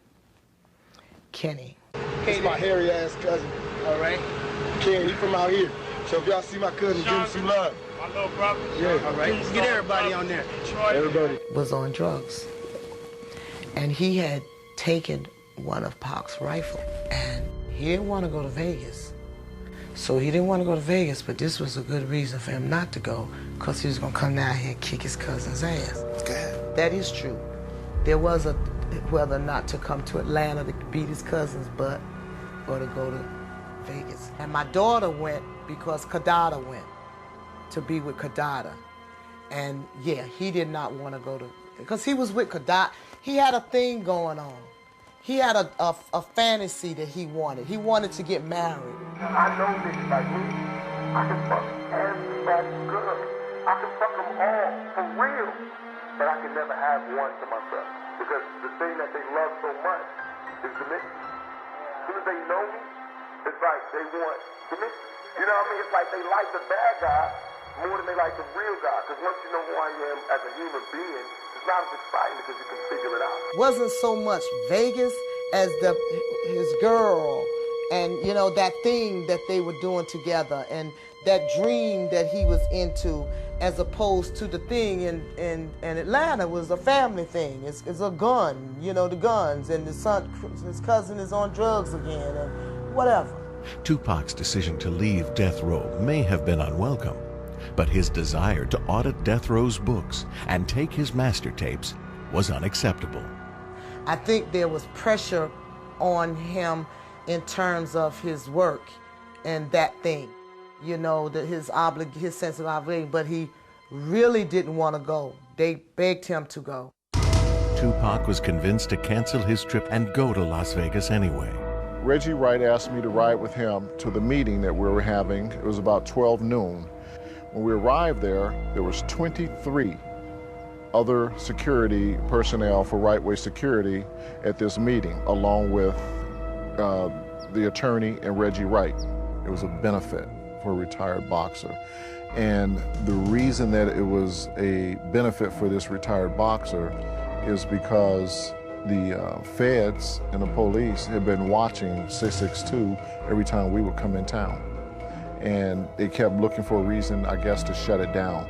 Kenny. He's my hairy-ass cousin. All right. Ken, he from out here. So if y'all see my cousin, give him some love. My little brother. Yeah. All right. Get everybody on there. Everybody. Was on drugs. And he had taken one of Pac's rifle, and he didn't want to go to Vegas. So he didn't want to go to Vegas, but this was a good reason for him not to go, because he was going to come down here and kick his cousin's ass. God. That is true. There was a whether or not to come to Atlanta to beat his cousin's butt or to go to Vegas. And my daughter went because Kadada went to be with Kadada. And yeah, he did not want to go to, because he was with Kadada. He had a thing going on. He had a fantasy that he wanted. He wanted to get married. I know niggas like me. I can fuck everybody good. I can fuck them all for real. But I can never have one to myself. Because the thing that they love so much is the mission. As soon as they know me, it's like they want the mission. You know what I mean? It's like they like the bad guy more than they like the real guy. Because once you know who I am as a human being, it's not as exciting because you can figure it out. Wasn't so much Vegas as his girl and, you know, that thing that they were doing together and that dream that he was into, as opposed to the thing in Atlanta was a family thing. It's a gun, you know, the guns, and his cousin is on drugs again and whatever. Tupac's decision to leave Death Row may have been unwelcome, but his desire to audit Death Row's books and take his master tapes was unacceptable. I think there was pressure on him in terms of his work and that thing, you know, his sense of obligation, but he really didn't want to go. They begged him to go. Tupac was convinced to cancel his trip and go to Las Vegas anyway. Reggie Wright asked me to ride with him to the meeting that we were having. It was about 12 noon. When we arrived there was 23 other security personnel for RITEWAY Security at this meeting, along with the attorney and Reggie Wright. It was a benefit for a retired boxer. And the reason that it was a benefit for this retired boxer is because the feds and the police had been watching 662 every time we would come in town. And they kept looking for a reason, I guess, to shut it down.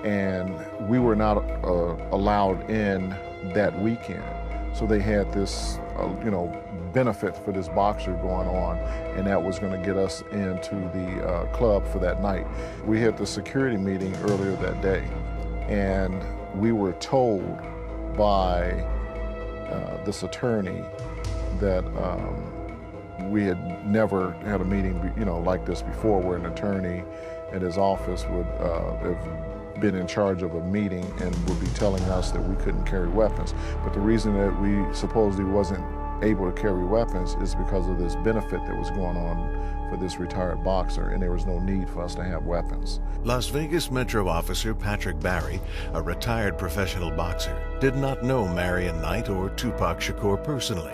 And we were not allowed in that weekend. So they had this, benefit for this boxer going on, and that was going to get us into the club for that night. We had the security meeting earlier that day, and we were told by this attorney that we had never had a meeting, like this before, where an attorney at his office would have been in charge of a meeting and would be telling us that we couldn't carry weapons. But the reason that we supposedly wasn't able to carry weapons is because of this benefit that was going on for this retired boxer, and there was no need for us to have weapons. Las Vegas Metro officer Patrick Barry, a retired professional boxer, did not know Marion Knight or Tupac Shakur personally.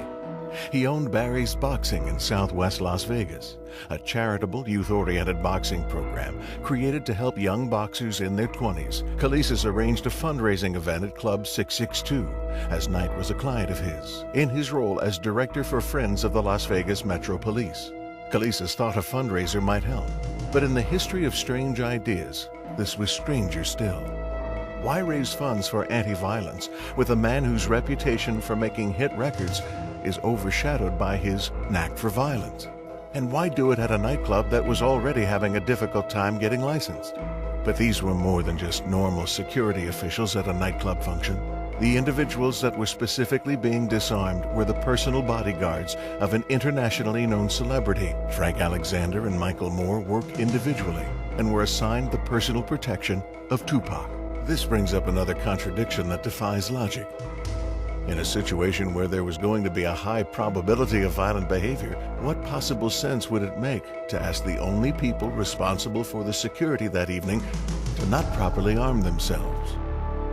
He owned Barry's Boxing in Southwest Las Vegas, a charitable, youth-oriented boxing program created to help young boxers in their 20s. Kalisis arranged a fundraising event at Club 662, as Knight was a client of his, in his role as director for Friends of the Las Vegas Metro Police. Kalisis thought a fundraiser might help, but in the history of strange ideas, this was stranger still. Why raise funds for anti-violence with a man whose reputation for making hit records is overshadowed by his knack for violence? And why do it at a nightclub that was already having a difficult time getting licensed? But these were more than just normal security officials at a nightclub function. The individuals that were specifically being disarmed were the personal bodyguards of an internationally known celebrity. Frank Alexander and Michael Moore worked individually and were assigned the personal protection of Tupac. This brings up another contradiction that defies logic. In a situation where there was going to be a high probability of violent behavior, what possible sense would it make to ask the only people responsible for the security that evening to not properly arm themselves?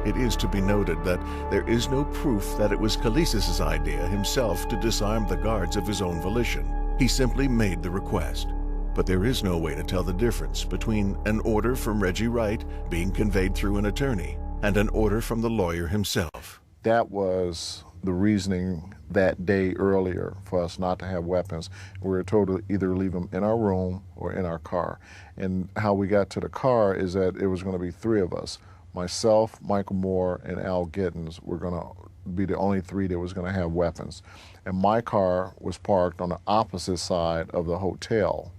It is to be noted that there is no proof that it was Kalisis' idea himself to disarm the guards of his own volition. He simply made the request. But there is no way to tell the difference between an order from Reggie Wright being conveyed through an attorney and an order from the lawyer himself. That was the reasoning that day earlier for us not to have weapons. We were told to either leave them in our room or in our car. And how we got to the car is that it was going to be three of us. Myself, Michael Moore, and Al Gittins were going to be the only three that was going to have weapons. And my car was parked on the opposite side of the hotel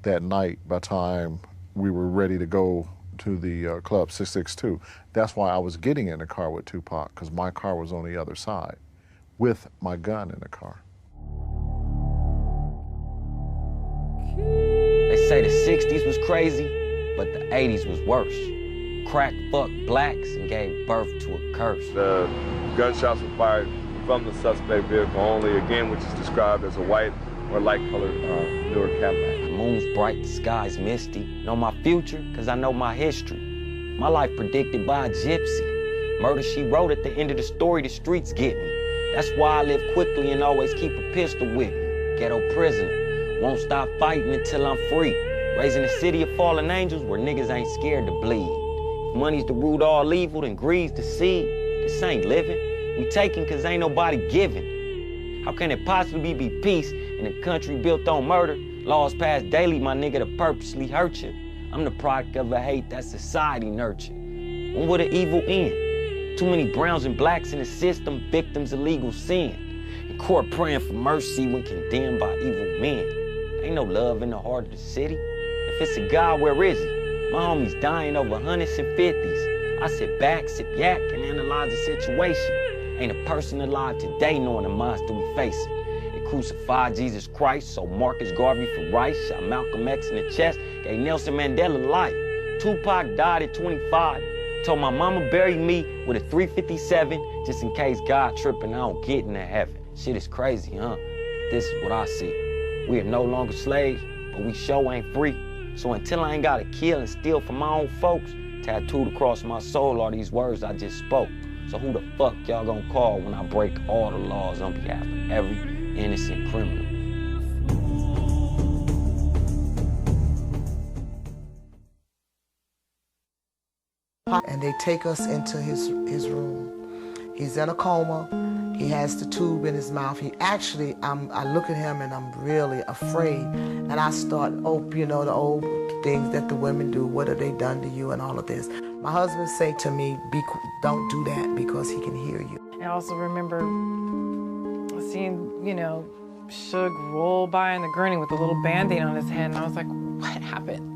that night by the time we were ready to go to the Club 662. That's why I was getting in the car with Tupac, because my car was on the other side with my gun in the car. They say the 60s was crazy, but the 80s was worse. Crack fucked blacks and gave birth to a curse. The gunshots were fired from the suspect vehicle only, again, which is described as a white or light-colored newer Cadillac. The moon's bright, the sky's misty. Know my future, cause I know my history. My life predicted by a gypsy. Murder she wrote at the end of the story, the streets get me. That's why I live quickly and always keep a pistol with me. Ghetto prisoner, won't stop fighting until I'm free. Raising a city of fallen angels where niggas ain't scared to bleed. If money's the root of all evil, then greed's the seed. This ain't living, we taking cause ain't nobody giving. How can it possibly be peace in a country built on murder? Laws passed daily, my nigga, to purposely hurt you. I'm the product of a hate that society nurtured. When will the evil end? Too many browns and blacks in the system, victims of legal sin. In court praying for mercy when condemned by evil men. Ain't no love in the heart of the city. If it's a God, where is he? My homies dying over hundreds and fifties. I sit back, sip yak, and analyze the situation. Ain't a person alive today knowing the monster we facing. They crucified Jesus Christ, so Marcus Garvey for rice, shot Malcolm X in the chest, gave Nelson Mandela life. Tupac died at 25. Told my mama bury me with a 357, just in case God tripping, I don't get into heaven. Shit is crazy, huh? This is what I see. We are no longer slaves, but we sure ain't free. So until I ain't gotta kill and steal from my own folks, Tattooed across my soul are these words I just spoke. So who the fuck y'all gonna call when I break all the laws on behalf of every innocent criminal? And they take us into his room. He's in a coma. He has the tube in his mouth. He actually, I look at him and I'm really afraid. And I start, the old things that the women do. What have they done to you and all of this. My husband say to me, don't do that because he can hear you. I also remember seeing, Suge roll by in the gurney with a little Band-Aid on his head. And I was like, what happened?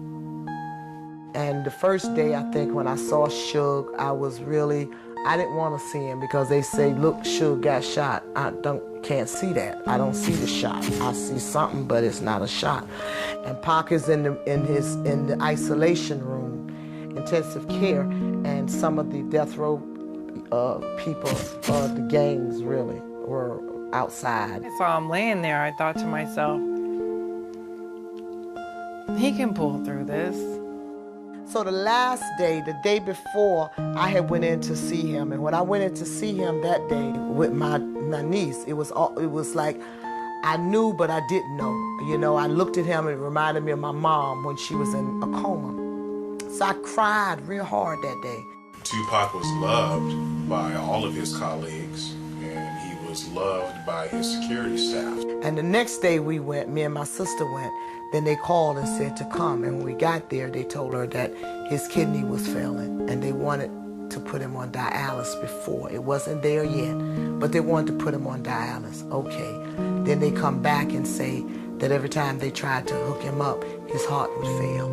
And the first day, I think, when I saw Suge, I didn't want to see him because they say, look, Suge got shot. I can't see that. I don't see the shot. I see something, but it's not a shot. And Pac is in the isolation room, intensive care, and some of the death row people, the gangs really, were outside. I saw him laying there. I thought to myself, he can pull through this. So the last day, the day before, I had went in to see him. And when I went in to see him that day with my niece, it was like I knew, but I didn't know. I looked at him and it reminded me of my mom when she was in a coma. So I cried real hard that day. Tupac was loved by all of his colleagues, and he was loved by his security staff. And the next day we went, me and my sister went. Then they called and said to come, and when we got there, they told her that his kidney was failing, and they wanted to put him on dialysis before. It wasn't there yet, but they wanted to put him on dialysis. Okay. Then they come back and say that every time they tried to hook him up, his heart would fail.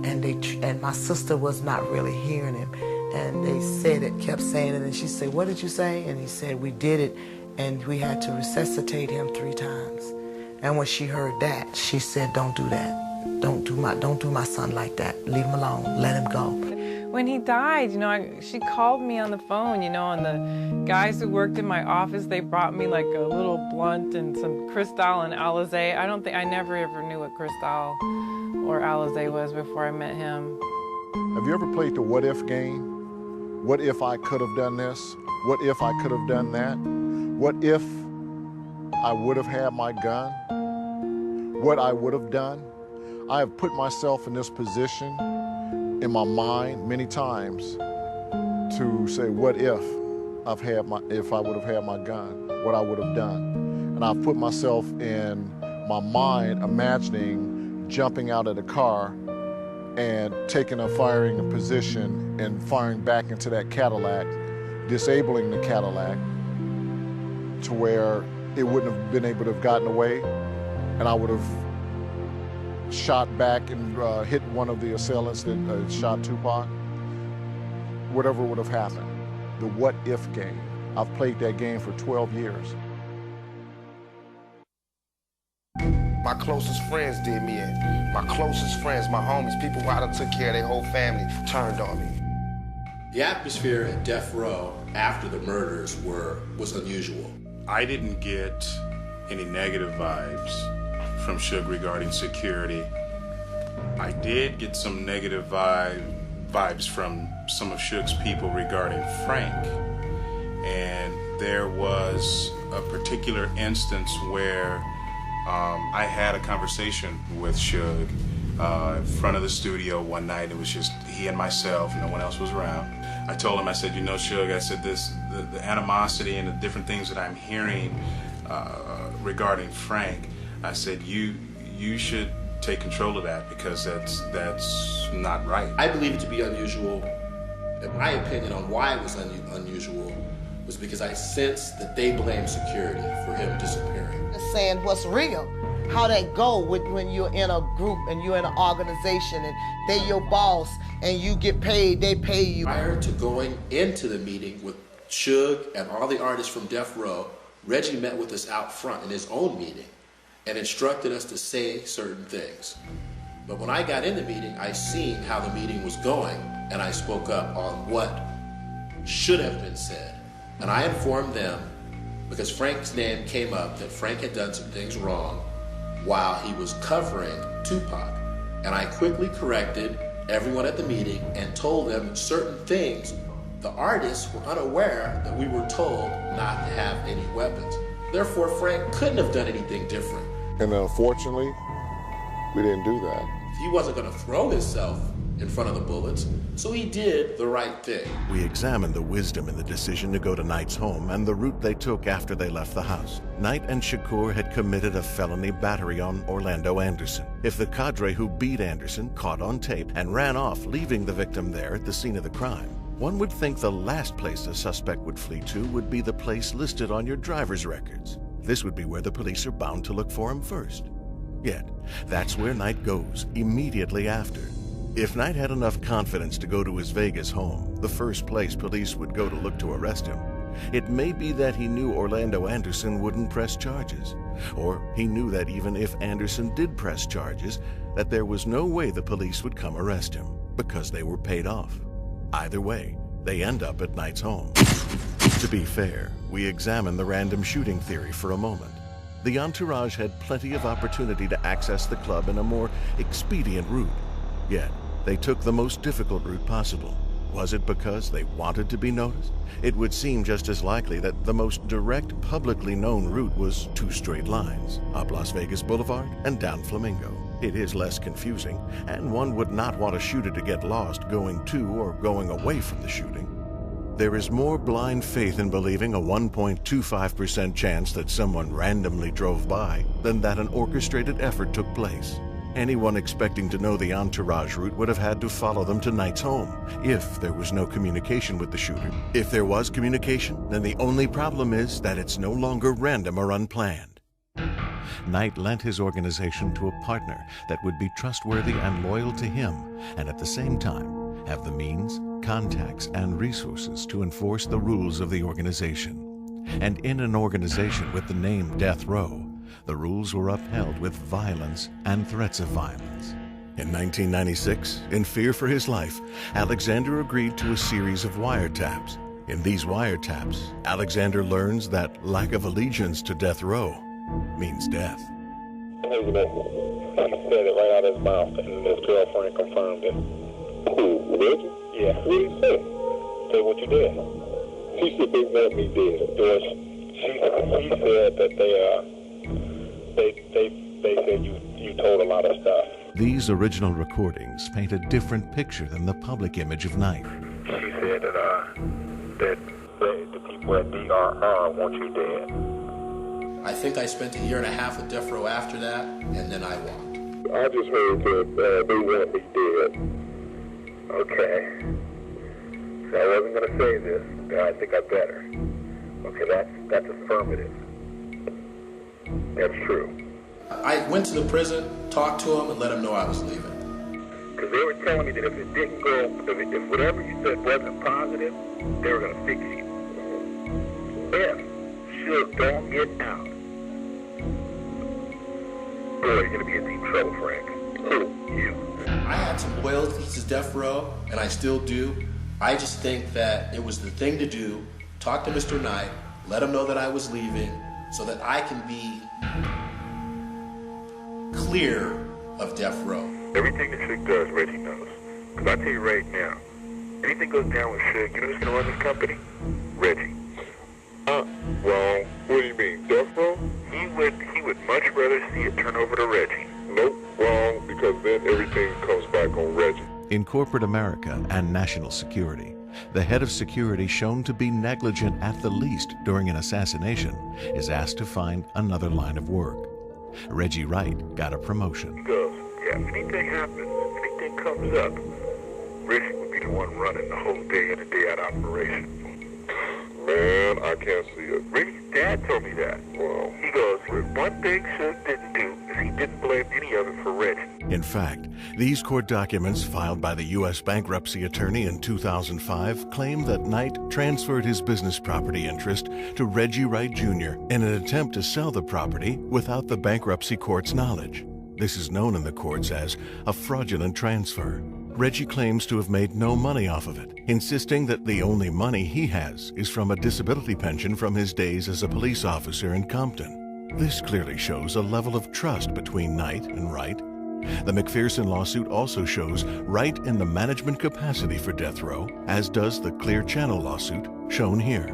And my sister was not really hearing him, and they said it, kept saying it, and she said, what did you say? And he said, we did it, and we had to resuscitate him 3 times. And when she heard that, she said, don't do that. Don't do my son like that. Leave him alone. Let him go. When he died, she called me on the phone, and the guys who worked in my office, they brought me like a little blunt and some Cristal and Alizé. I never ever knew what Cristal or Alizé was before I met him. Have you ever played the what if game? What if I could have done this? What if I could have done that? What if I would have had my gun? What I would have done? I have put myself in this position in my mind many times to say, what if I would have had my gun, what I would have done. And I've put myself in my mind imagining jumping out of the car and taking a firing position and firing back into that Cadillac, disabling the Cadillac to where it wouldn't have been able to have gotten away, and I would have shot back and hit one of the assailants that shot Tupac. Whatever would have happened. The what if game. I've played that game for 12 years. My closest friends did me in. My closest friends, my homies, people who I done took care of their whole family, turned on me. The atmosphere at Death Row after the murders was unusual. I didn't get any negative vibes from Suge regarding security. I did get some negative vibes from some of Suge's people regarding Frank. And there was a particular instance where I had a conversation with Suge in front of the studio one night. It was just he and myself, no one else was around. I told him, I said, Suge, I said, the animosity and the different things that I'm hearing regarding Frank, I said, you should take control of that because that's not right. I believe it to be unusual. In my opinion on why it was unusual was because I sensed that they blamed security for him disappearing. Saying what's real, how that go when you're in a group and you're in an organization and they your boss and you get paid, they pay you. Prior to going into the meeting with Suge and all the artists from Death Row, Reggie met with us out front in his own meeting and instructed us to say certain things. But when I got in the meeting, I seen how the meeting was going and I spoke up on what should have been said. And I informed them, because Frank's name came up, that Frank had done some things wrong while he was covering Tupac. And I quickly corrected everyone at the meeting and told them certain things. The artists were unaware that we were told not to have any weapons. Therefore, Frank couldn't have done anything different. And unfortunately, we didn't do that. He wasn't going to throw himself in front of the bullets, so he did the right thing. We examined the wisdom in the decision to go to Knight's home and the route they took after they left the house. Knight and Shakur had committed a felony battery on Orlando Anderson. If the cadre who beat Anderson caught on tape and ran off, leaving the victim there at the scene of the crime, one would think the last place a suspect would flee to would be the place listed on your driver's records. This would be where the police are bound to look for him first. Yet, that's where Knight goes immediately after. If Knight had enough confidence to go to his Vegas home, the first place police would go to look to arrest him, it may be that he knew Orlando Anderson wouldn't press charges. Or he knew that even if Anderson did press charges, that there was no way the police would come arrest him, because they were paid off. Either way, they end up at Knight's home. To be fair, we examine the random shooting theory for a moment. The entourage had plenty of opportunity to access the club in a more expedient route. Yet, they took the most difficult route possible. Was it because they wanted to be noticed? It would seem just as likely that the most direct, publicly known route was 2 straight lines, up Las Vegas Boulevard and down Flamingo. It is less confusing, and one would not want a shooter to get lost going to or going away from the shooting. There is more blind faith in believing a 1.25% chance that someone randomly drove by than that an orchestrated effort took place. Anyone expecting to know the entourage route would have had to follow them to Knight's home, if there was no communication with the shooter. If there was communication, then the only problem is that it's no longer random or unplanned. Knight lent his organization to a partner that would be trustworthy and loyal to him, and at the same time have the means, contacts, and resources to enforce the rules of the organization. And in an organization with the name Death Row, the rules were upheld with violence and threats of violence. In 1996, in fear for his life, Alexander agreed to a series of wiretaps. In these wiretaps, Alexander learns that lack of allegiance to Death Row means death. He said it right out of his mouth, and his girlfriend confirmed it. Who, Reggie? Yeah. What did he say? Say what you did. She said they want me dead. She said that they said you told a lot of stuff. These original recordings paint a different picture than the public image of Knight. She said that the people at DRR want you dead. I think I spent 1.5 years with Death Row after that, and then I walked. I just heard that they want me dead. Okay. So I wasn't going to say this, but I think I better. Okay, that's affirmative. That's true. I went to the prison, talked to him, and let him know I was leaving. Because they were telling me that if it didn't go, if whatever you said wasn't positive, they were going to fix you. If Suge don't get out, boy, you're going to be in deep trouble, Frank. Who? You. I had some loyalties to Death Row, and I still do. I just think that it was the thing to do. Talk to Mr. Knight, let him know that I was leaving, so that I can be clear of Death Row. Everything that Suge does, Reggie knows. Because I tell you right now, anything goes down with Suge, you know who's going to run this company? Reggie. Wrong. What do you mean, Death Row? He would much rather see it turn over to Reggie. Nope, wrong, because then everything comes back on Reggie. In corporate America and national security, the head of security shown to be negligent at the least during an assassination is asked to find another line of work. Reggie Wright got a promotion. He goes, yeah, if anything happens, anything comes up, Reggie would be the one running the whole day in and day out operation. Man, I can't see it. Reggie's dad told me that. Well, he goes, one thing Suge didn't do is he didn't blame any of it for Reggie. In fact, these court documents filed by the U.S. bankruptcy attorney in 2005 claim that Knight transferred his business property interest to Reggie Wright Jr. in an attempt to sell the property without the bankruptcy court's knowledge. This is known in the courts as a fraudulent transfer. Reggie claims to have made no money off of it, insisting that the only money he has is from a disability pension from his days as a police officer in Compton. This clearly shows a level of trust between Knight and Wright The McPherson lawsuit also shows Wright in the management capacity for death row, as does the Clear Channel lawsuit, shown here.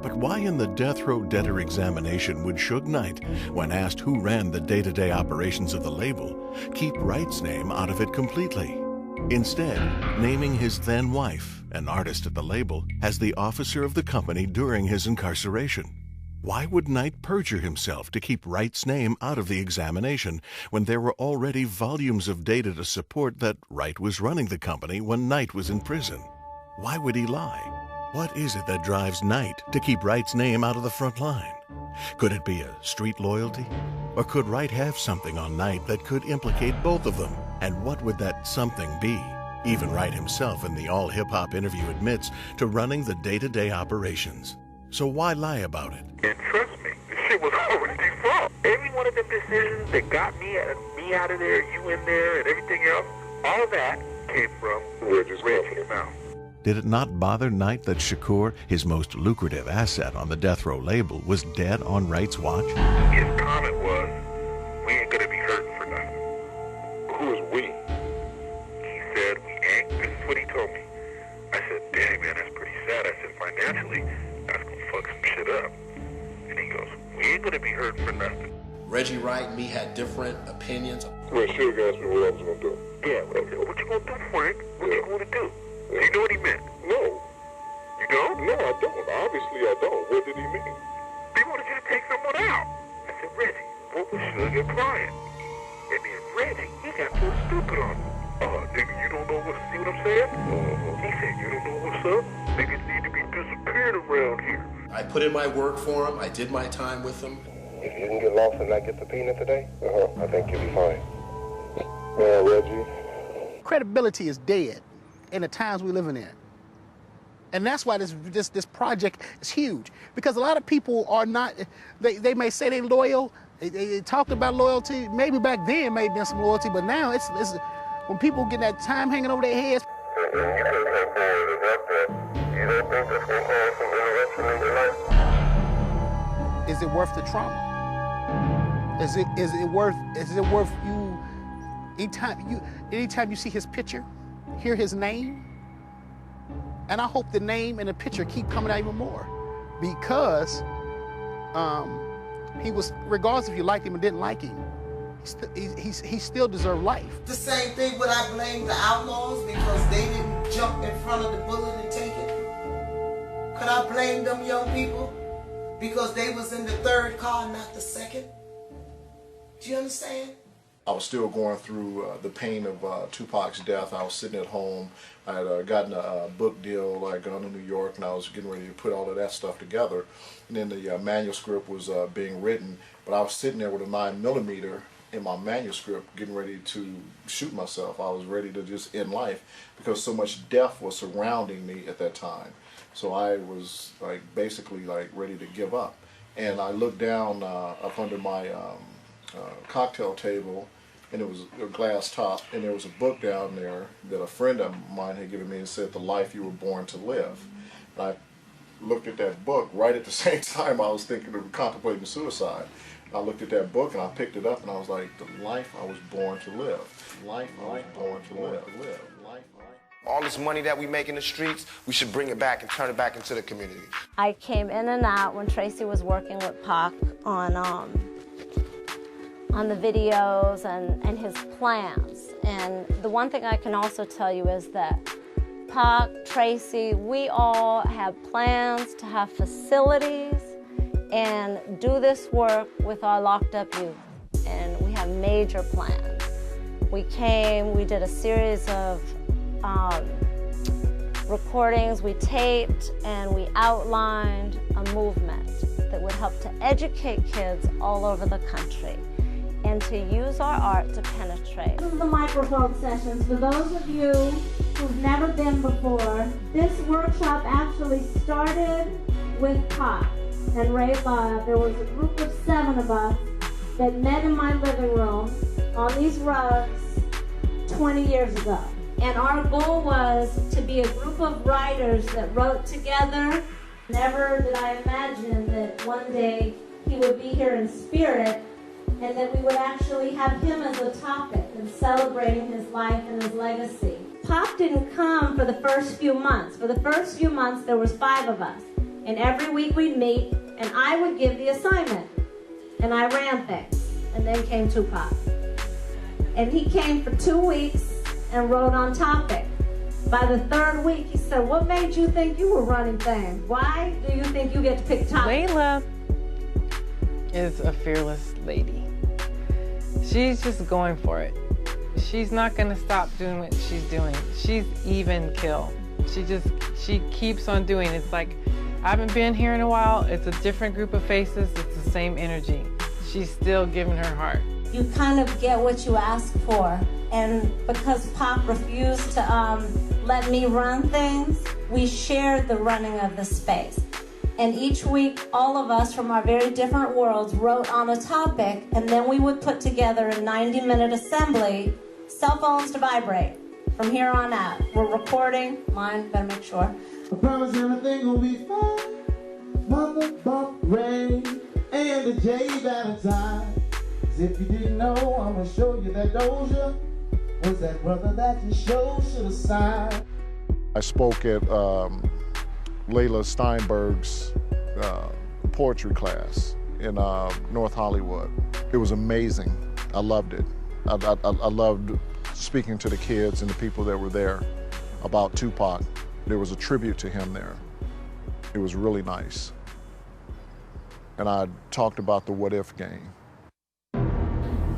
But why in the death row debtor examination would Suge Knight, when asked who ran the day-to-day operations of the label, keep Wright's name out of it completely? Instead, naming his then wife, an artist at the label, as the officer of the company during his incarceration. Why would Knight perjure himself to keep Wright's name out of the examination when there were already volumes of data to support that Wright was running the company when Knight was in prison? Why would he lie? What is it that drives Knight to keep Wright's name out of the front line? Could it be a street loyalty? Or could Wright have something on Knight that could implicate both of them? And what would that something be? Even Wright himself in the all-hip-hop interview admits to running the day-to-day operations. So why lie about it? And trust me, this shit was already fault. Every one of them decisions that got me out of there, you in there, and everything else, all that came from Reggie's mouth. Did it not bother Knight that Shakur, his most lucrative asset on the death row label, was dead on Wright's watch? His comment was, we ain't gonna be hurting for nothing. Who is we? He said, we ain't. This is what he told me. I said, dang man, that's pretty sad. I said, financially, that's gonna fuck some shit up. And he goes, we ain't gonna be hurting for nothing. Reggie Wright and me had different opinions. Well, Suge asked me what I was gonna do. Yeah, what you gonna do, Frank? What you gonna do? Do you know what he meant? No. You don't? No, I don't. Obviously, I don't. What did he mean? He wanted you to take someone out. I said, Reggie, what was Suge implying? And then Reggie, he got so stupid on me. Nigga, you don't know see what I'm saying? He said, you don't know what's up? Niggas need to be disappeared around here. I put in my work for him. I did my time with him. If you can get lost and not get subpoenaed today, I think you'll be fine. Yeah, Reggie. Credibility is dead in the times we're living in. And that's why this project is huge. Because a lot of people are not, they may say they're loyal, they talked about loyalty, maybe back then may have been some loyalty, but now it's when people get that time hanging over their heads. Is it worth the trauma? Is it worth you, anytime you see his picture, hear his name? And I hope the name and the picture keep coming out even more, because he was, regardless if you liked him or didn't like him, he still deserved life. The same thing, would I blame the outlaws because they didn't jump in front of the bullet and take it? Could I blame them young people because they was in the third car, not the second? Do you understand? I was still going through the pain of Tupac's death. I was sitting at home. I had gotten a book deal. I had gone to New York, and I was getting ready to put all of that stuff together. And then the manuscript was being written, but I was sitting there with a 9mm in my manuscript, getting ready to shoot myself. I was ready to just end life because so much death was surrounding me at that time. So I was basically ready to give up. And I looked down up under my cocktail table, and it was a glass top, and there was a book down there that a friend of mine had given me and said, "The Life You Were Born to Live." And I looked at that book right at the same time I was thinking of contemplating suicide. I looked at that book and I picked it up and I was like, the life I was born to live. Life I was born to live. All this money that we make in the streets, we should bring it back and turn it back into the community. I came in and out when Tracy was working with Pac on the videos and his plans. And the one thing I can also tell you is that Pac, Tracy, we all have plans to have facilities and do this work with our locked up youth. And we have major plans. We did a series of recordings, we taped, and we outlined a movement that would help to educate kids all over the country and to use our art to penetrate. This is the microphone sessions. For those of you who've never been before, this workshop actually started with Pac and Ray Love. There was a group of 7 of us that met in my living room on these rugs 20 years ago. And our goal was to be a group of writers that wrote together. Never did I imagine that one day he would be here in spirit and that we would actually have him as a topic and celebrating his life and his legacy. Pop didn't come for the first few months. For the first few months, there was 5 of us. And every week we'd meet, and I would give the assignment. And I ran things. And then came Tupac. And he came for 2 weeks and wrote on topic. By the 3rd week, he said, what made you think you were running things? Why do you think you get to pick topic? Layla is a fearless lady. She's just going for it. She's not gonna stop doing what she's doing. She's even kill. She keeps on doing it. It's like, I haven't been here in a while. It's a different group of faces. It's the same energy. She's still giving her heart. You kind of get what you ask for. And because Pop refused to let me run things, we shared the running of the space. And each week, all of us from our very different worlds wrote on a topic, and then we would put together a 90-minute assembly, cell phones to vibrate. From here on out, we're recording. Mine, better make sure. I promise everything will be fine. Mother, bump, rain, and the J Valentine. If you didn't know, I'm gonna show you that Doja was that brother that you should have signed. I spoke at Layla Steinberg's poetry class in North Hollywood. It was amazing. I loved it. I loved speaking to the kids and the people that were there about Tupac. There was a tribute to him there. It was really nice. And I talked about the what if game.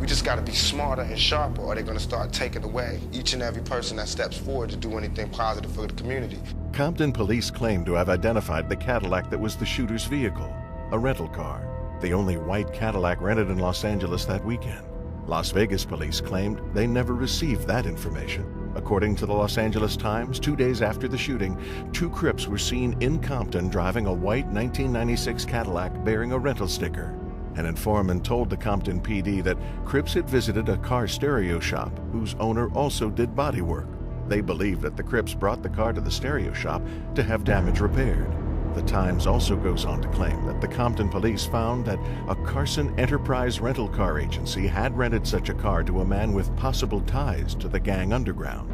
We just got to be smarter and sharper, or they're going to start taking away each and every person that steps forward to do anything positive for the community. Compton police claim to have identified the Cadillac that was the shooter's vehicle, a rental car, the only white Cadillac rented in Los Angeles that weekend. Las Vegas police claimed they never received that information. According to the Los Angeles Times, 2 days after the shooting, 2 Crips were seen in Compton driving a white 1996 Cadillac bearing a rental sticker. An informant told the Compton PD that Crips had visited a car stereo shop whose owner also did body work. They believed that the Crips brought the car to the stereo shop to have damage repaired. The Times also goes on to claim that the Compton police found that a Carson Enterprise rental car agency had rented such a car to a man with possible ties to the gang underground.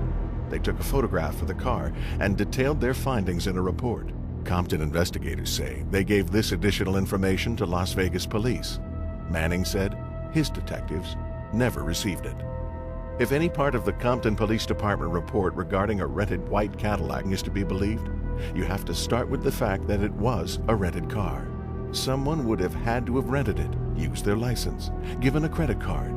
They took a photograph of the car and detailed their findings in a report. Compton investigators say they gave this additional information to Las Vegas police. Manning said his detectives never received it. If any part of the Compton Police Department report regarding a rented white Cadillac is to be believed, you have to start with the fact that it was a rented car. Someone would have had to have rented it, used their license, given a credit card.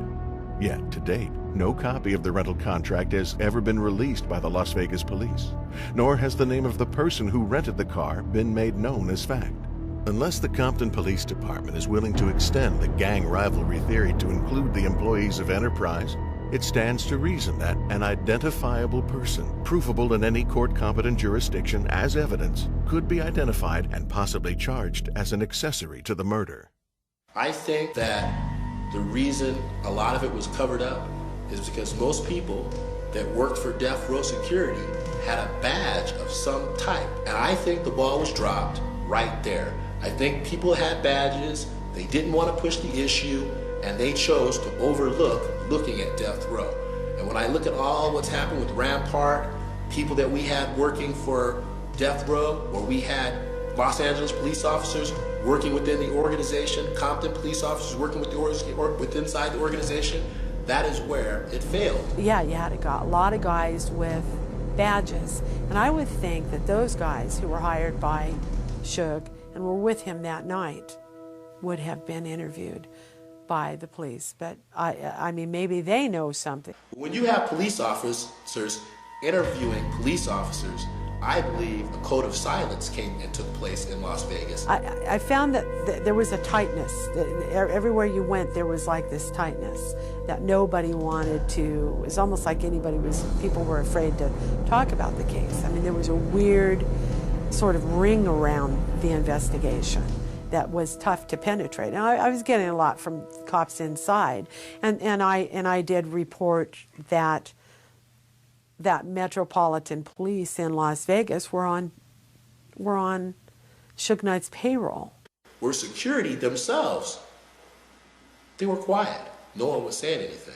Yet, to date, no copy of the rental contract has ever been released by the Las Vegas police, nor has the name of the person who rented the car been made known as fact. Unless the Compton Police Department is willing to extend the gang rivalry theory to include the employees of Enterprise, it stands to reason that an identifiable person, provable in any court-competent jurisdiction as evidence, could be identified and possibly charged as an accessory to the murder. I think that the reason a lot of it was covered up is because most people that worked for death row security had a badge of some type. And I think the ball was dropped right there. I think people had badges, they didn't want to push the issue, and they chose to overlook looking at death row. And when I look at all what's happened with Rampart, people that we had working for death row, where we had Los Angeles police officers working within the organization, Compton police officers working with inside the organization, that is where it failed. Yeah, you had a lot of guys with badges. And I would think that those guys who were hired by Suge and were with him that night would have been interviewed by the police. But I mean, maybe they know something. When you have police officers interviewing police officers, I believe a code of silence came and took place in Las Vegas. I found that there was a tightness. Everywhere you went, there was like this tightness that nobody wanted to. It was almost like people were afraid to talk about the case. I mean, there was a weird sort of ring around the investigation that was tough to penetrate. And I was getting a lot from cops inside, and I did report that Metropolitan Police in Las Vegas were on Suge Knight's payroll. Where security themselves they were quiet. No one was saying anything.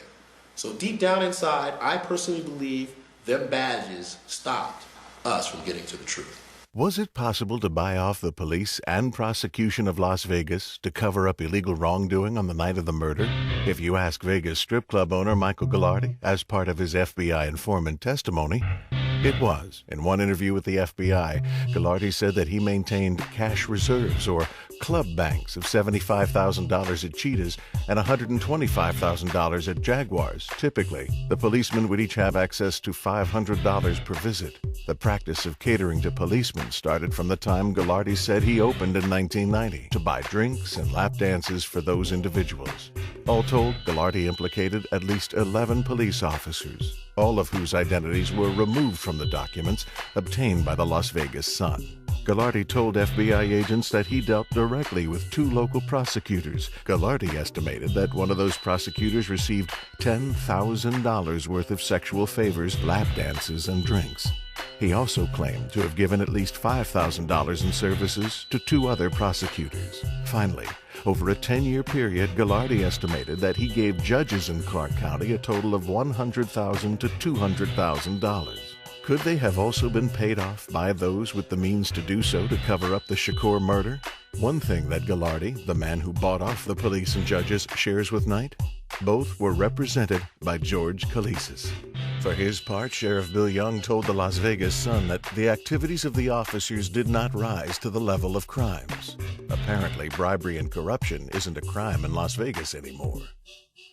So deep down inside, I personally believe them badges stopped us from getting to the truth. Was it possible to buy off the police and prosecution of Las Vegas to cover up illegal wrongdoing on the night of the murder? If you ask Vegas strip club owner Michael Ghilardi, as part of his FBI informant testimony, it was. In one interview with the FBI, Ghilardi said that he maintained cash reserves, or club banks, of $75,000 at Cheetahs and $125,000 at Jaguars. Typically, the policemen would each have access to $500 per visit. The practice of catering to policemen started from the time Ghilardi said he opened in 1990 to buy drinks and lap dances for those individuals. All told, Ghilardi implicated at least 11 police officers, all of whose identities were removed from the documents obtained by the Las Vegas Sun. Ghilardi told FBI agents that he dealt directly with 2 local prosecutors. Ghilardi estimated that one of those prosecutors received $10,000 worth of sexual favors, lap dances, and drinks. He also claimed to have given at least $5,000 in services to 2 other prosecutors. Finally, over a 10-year period, Ghilardi estimated that he gave judges in Clark County a total of $100,000 to $200,000. Could they have also been paid off by those with the means to do so to cover up the Shakur murder? One thing that Ghilardi, the man who bought off the police and judges, shares with Knight: both were represented by George Kalisis. For his part, Sheriff Bill Young told the Las Vegas Sun that the activities of the officers did not rise to the level of crimes. Apparently, bribery and corruption isn't a crime in Las Vegas anymore.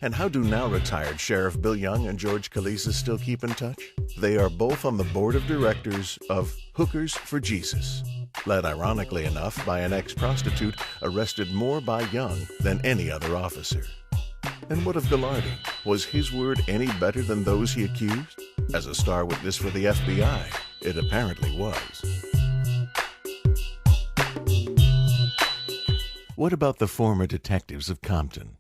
And how do now retired Sheriff Bill Young and George Kalisis still keep in touch? They are both on the board of directors of Hookers for Jesus, led ironically enough by an ex-prostitute arrested more by Young than any other officer. And what of Ghilardi? Was his word any better than those he accused? As a star witness for the FBI, it apparently was. What about the former detectives of Compton?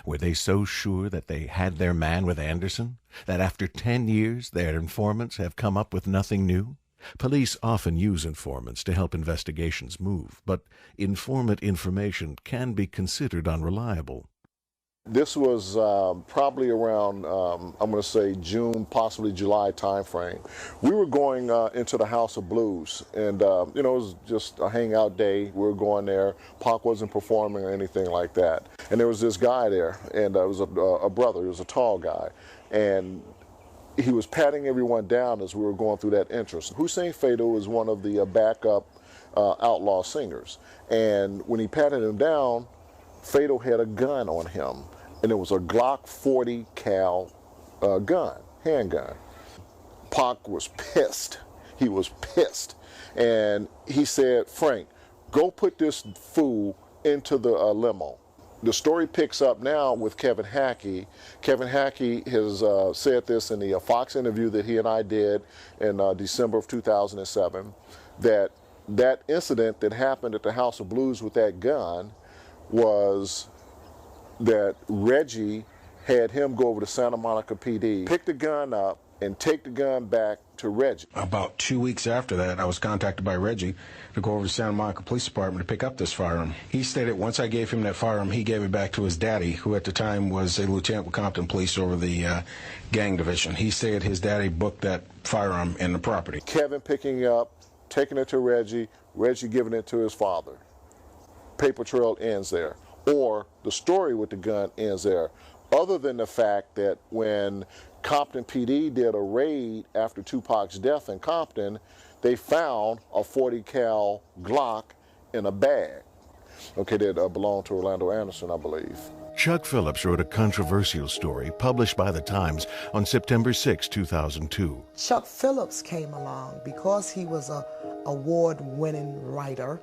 Were they so sure that they had their man with Anderson, that after 10 years their informants have come up with nothing new? Police often use informants to help investigations move, but informant information can be considered unreliable. This was probably around, I'm going to say June, possibly July timeframe. We were going into the House of Blues, and you know, it was just a hangout day. We were going there. Pac wasn't performing or anything like that. And there was this guy there, and it was a brother. He was a tall guy, and he was patting everyone down as we were going through that entrance. Hussein Fatal was one of the backup outlaw singers, and when he patted him down, Fatal had a gun on him, and it was a Glock 40 cal gun, handgun. Pac was pissed. He was pissed. And he said, "Frank, go put this fool into the limo." The story picks up now with Kevin Hackey. Kevin Hackey has said this in the Fox interview that he and I did in December of 2007, that incident that happened at the House of Blues with that gun was that Reggie had him go over to Santa Monica PD, pick the gun up, and take the gun back to Reggie. About 2 weeks after that, I was contacted by Reggie to go over to Santa Monica Police Department to pick up this firearm. He stated once I gave him that firearm, he gave it back to his daddy, who at the time was a lieutenant with Compton Police over the gang division. He said his daddy booked that firearm in the property. Kevin picking up, taking it to Reggie, Reggie giving it to his father. Paper trail ends there. Or the story with the gun ends there. Other than the fact that when Compton PD did a raid after Tupac's death in Compton, they found a 40 cal Glock in a bag. Okay, that belonged to Orlando Anderson, I believe. Chuck Phillips wrote a controversial story published by The Times on September 6, 2002. Chuck Phillips came along because he was an award-winning writer.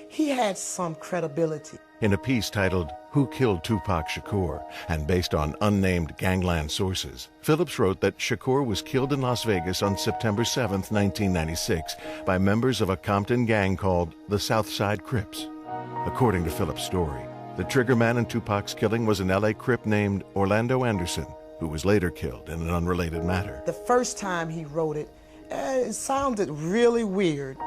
He had some credibility. In a piece titled, "Who Killed Tupac Shakur?" and based on unnamed gangland sources, Phillips wrote that Shakur was killed in Las Vegas on September 7, 1996, by members of a Compton gang called the Southside Crips. According to Phillips' story, the triggerman in Tupac's killing was an L.A. Crip named Orlando Anderson, who was later killed in an unrelated matter. The first time he wrote it, it sounded really weird.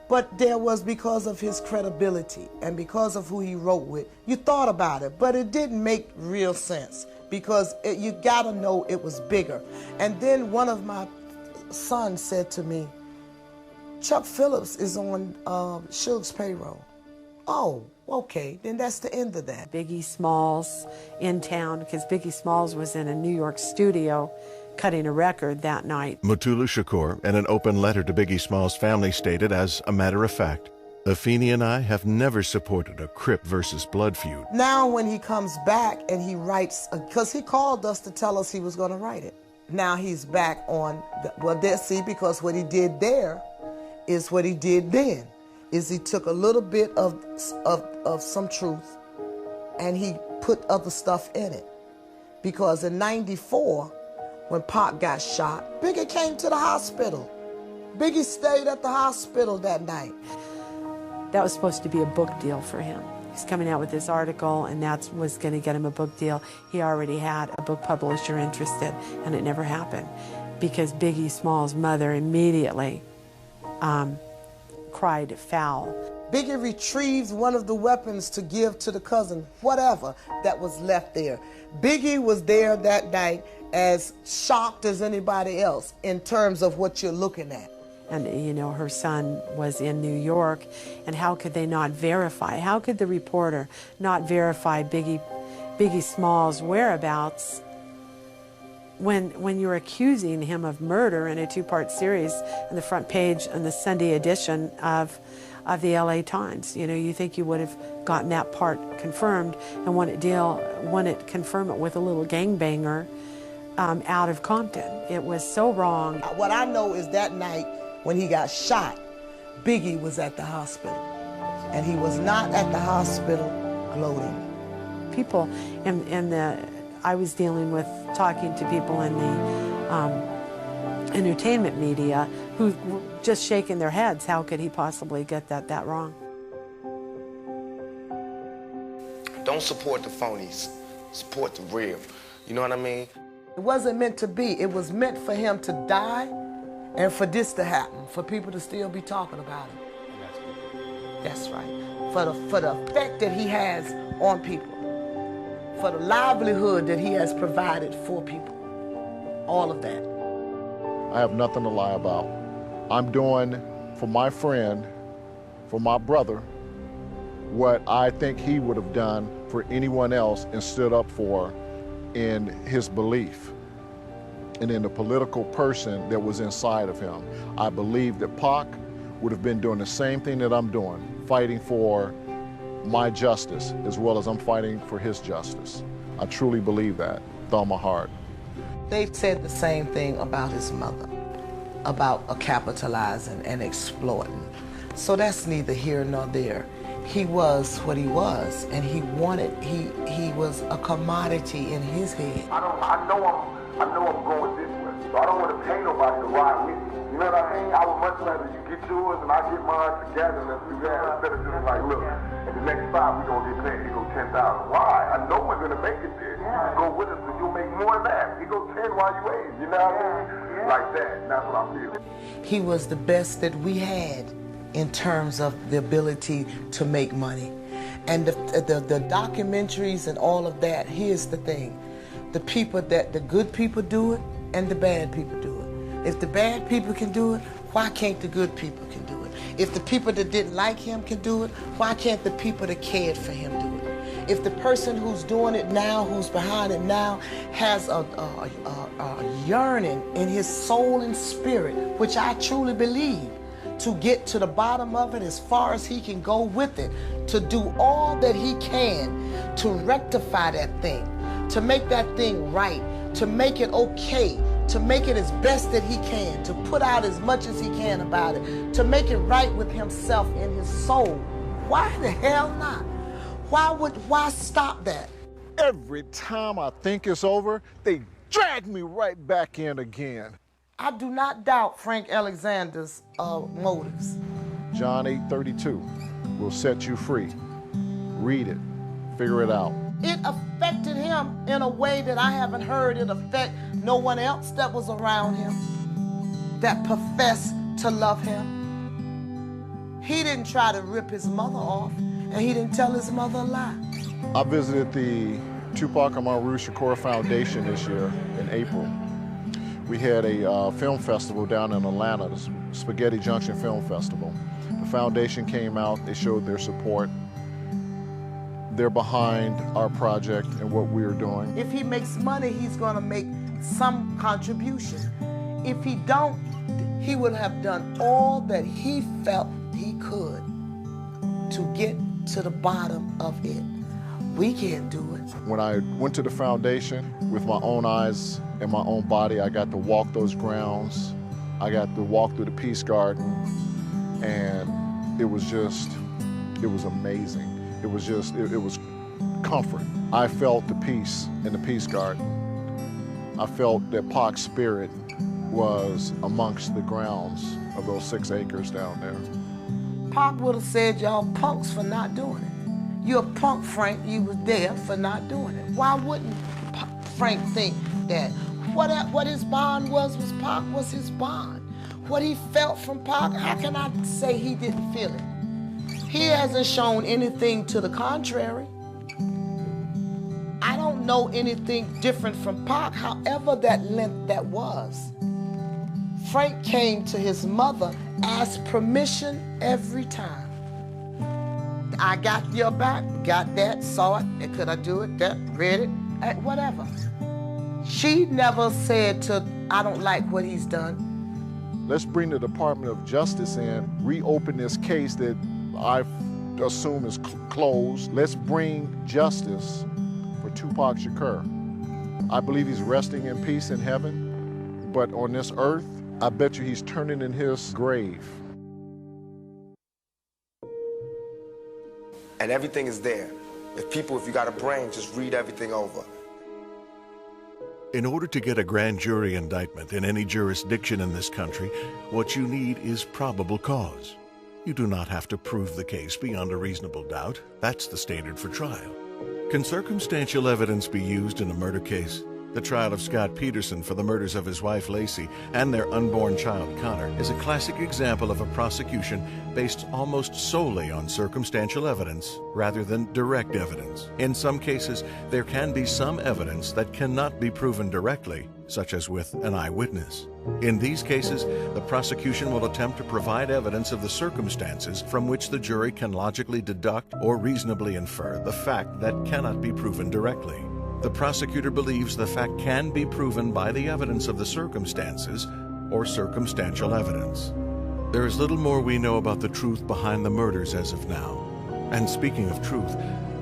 But there was, because of his credibility and because of who he wrote with, you thought about it, but it didn't make real sense because you gotta know it was bigger. And then one of my sons said to me, Chuck Phillips is on Suge's payroll. Oh, okay, then that's the end of that. Biggie Smalls in town, because Biggie Smalls was in a New York studio cutting a record that night. Mutulu Shakur, in an open letter to Biggie Smalls' family, stated, as a matter of fact, Afeni and I have never supported a Crip versus Blood feud. Now when he comes back and he writes, because he called us to tell us he was going to write it. Now he's back on, because what he did there is what he did then, is he took a little bit of some truth and he put other stuff in it. Because in '94, when Pac got shot, Biggie came to the hospital. Biggie stayed at the hospital that night. That was supposed to be a book deal for him. He's coming out with this article, and that was going to get him a book deal. He already had a book publisher interested, and it never happened because Biggie Smalls' mother immediately cried foul. Biggie retrieved one of the weapons to give to the cousin, whatever that was left there. Biggie was there that night as shocked as anybody else in terms of what you're looking at. And, you know, her son was in New York, and how could they not verify? How could the reporter not verify Biggie Smalls' whereabouts when you're accusing him of murder in a two-part series on the front page on the Sunday edition of the LA Times? You know, you think you would have gotten that part confirmed and won it confirm it with a little gangbanger out of Compton. It was so wrong. What I know is that night when he got shot, Biggie was at the hospital. And he was not at the hospital gloating. People I was dealing with talking to people in the entertainment media who were just shaking their heads. How could he possibly get that wrong? Don't support the phonies. Support the real. You know what I mean? It wasn't meant to be. It was meant for him to die and for this to happen, for people to still be talking about him. That's right. For the effect that he has on people, for the livelihood that he has provided for people, all of that. I have nothing to lie about. I'm doing for my friend, for my brother, what I think he would have done for anyone else and stood up for in his belief and in the political person that was inside of him. I believe that Pac would have been doing the same thing that I'm doing, fighting for my justice as well as I'm fighting for his justice. I truly believe that with all my heart. They've said the same thing about his mother, about capitalizing and exploiting. So that's neither here nor there. He was what he was, and he was a commodity in his head. I know I'm going this way, so I don't want to pay nobody to ride with me. You know what I mean? I would much rather you get yours and I get mine together. Let's do that instead of just like, look, at the next 5 we're gonna get paid. You go 10,000. Why? I know we're gonna make it there. You go with us, and you'll make more than that. You go 10 while you age. You know what I mean? Like that. That's what I feel. He was the best that we had in terms of the ability to make money. And the documentaries and all of that, here's the thing. The good people do it and the bad people do it. If the bad people can do it, why can't the good people can do it? If the people that didn't like him can do it, why can't the people that cared for him do it? If the person who's doing it now, who's behind it now, has a yearning in his soul and spirit, which I truly believe, to get to the bottom of it as far as he can go with it, to do all that he can to rectify that thing, to make that thing right, to make it okay, to make it as best that he can, to put out as much as he can about it, to make it right with himself and his soul. Why the hell not? Why stop that? Every time I think it's over, they drag me right back in again. I do not doubt Frank Alexander's motives. John 8:32 will set you free. Read it, figure it out. It affected him in a way that I haven't heard it affect no one else that was around him, that professed to love him. He didn't try to rip his mother off, and he didn't tell his mother a lie. I visited the Tupac Amar Shakur Foundation this year in April. We had a film festival down in Atlanta, the Spaghetti Junction Film Festival. The foundation came out, they showed their support. They're behind our project and what we're doing. If he makes money, he's gonna make some contribution. If he don't, he would have done all that he felt he could to get to the bottom of it. We can't do it. When I went to the foundation with my own eyes and my own body, I got to walk those grounds. I got to walk through the Peace Garden, and it was amazing. It was comfort. I felt the peace in the Peace Garden. I felt that Pac's spirit was amongst the grounds of those 6 acres down there. Pac would have said y'all punks for not doing it. You're a punk, Frank. You was there for not doing it. Why wouldn't Frank think that what his bond was Pac was his bond? What he felt from Pac, how can I say he didn't feel it? He hasn't shown anything to the contrary. I don't know anything different from Pac, however that length that was. Frank came to his mother, asked permission every time. I got your back, got that, saw it, could I do it, that, read it, whatever. She never said I don't like what he's done. Let's bring the Department of Justice in, reopen this case that I assume is closed. Let's bring justice for Tupac Shakur. I believe he's resting in peace in heaven, but on this earth, I bet you he's turning in his grave. And everything is there. If you got a brain, just read everything over. In order to get a grand jury indictment in any jurisdiction in this country, what you need is probable cause. You do not have to prove the case beyond a reasonable doubt. That's the standard for trial. Can circumstantial evidence be used in a murder case? The trial of Scott Peterson for the murders of his wife Lacey and their unborn child Connor is a classic example of a prosecution based almost solely on circumstantial evidence rather than direct evidence. In some cases, there can be some evidence that cannot be proven directly, such as with an eyewitness. In these cases, the prosecution will attempt to provide evidence of the circumstances from which the jury can logically deduct or reasonably infer the fact that cannot be proven directly. The prosecutor believes the fact can be proven by the evidence of the circumstances or circumstantial evidence. There is little more we know about the truth behind the murders as of now. And speaking of truth,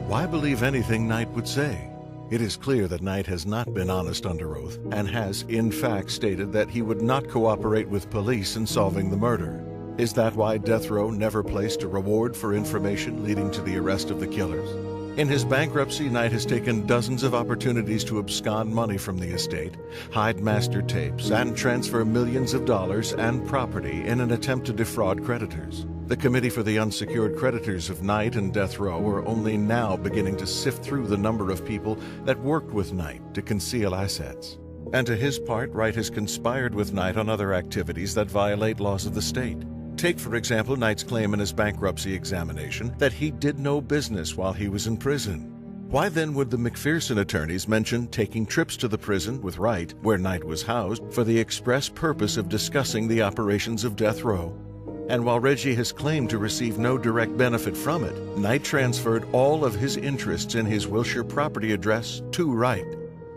why believe anything Knight would say? It is clear that Knight has not been honest under oath and has, in fact, stated that he would not cooperate with police in solving the murder. Is that why Death Row never placed a reward for information leading to the arrest of the killers? In his bankruptcy, Knight has taken dozens of opportunities to abscond money from the estate, hide master tapes, and transfer millions of dollars and property in an attempt to defraud creditors. The Committee for the Unsecured Creditors of Knight and Death Row are only now beginning to sift through the number of people that worked with Knight to conceal assets. And to his part, Wright has conspired with Knight on other activities that violate laws of the state. Take, for example, Knight's claim in his bankruptcy examination that he did no business while he was in prison. Why then would the McPherson attorneys mention taking trips to the prison with Wright, where Knight was housed, for the express purpose of discussing the operations of Death Row? And while Reggie has claimed to receive no direct benefit from it, Knight transferred all of his interests in his Wilshire property address to Wright.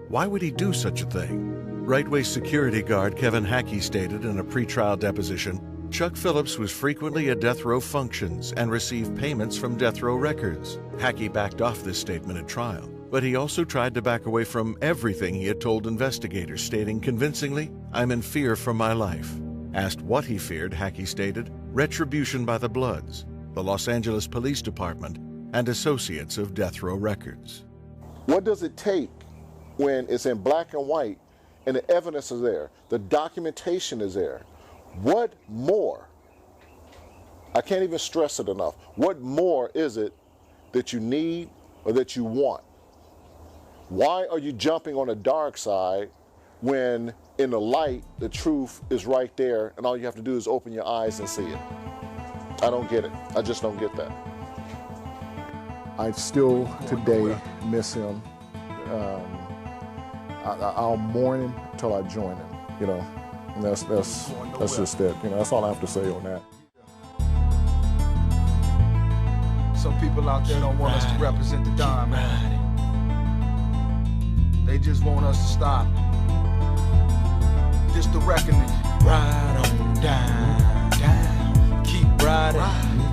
Why would he do such a thing? RITEWAY security guard Kevin Hackey stated in a pretrial deposition, Chuck Phillips was frequently at Death Row functions and received payments from Death Row records. Hackey backed off this statement at trial, but he also tried to back away from everything he had told investigators, stating convincingly, "I'm in fear for my life." Asked what he feared, Hackey stated, retribution by the Bloods, the Los Angeles Police Department, and associates of Death Row Records. What does it take when it's in black and white and the evidence is there, the documentation is there? What more? I can't even stress it enough. What more is it that you need or that you want? Why are you jumping on the dark side when in the light, the truth is right there and all you have to do is open your eyes and see it? I don't get it. I just don't get that. I still today miss him. I'll mourn him until I join him, you know. And that's just it. You know, that's all I have to say on that. Some people out there don't want us to represent the Don, man. They just want us to stop. Just the reckoning. Ride on down, down. Keep riding,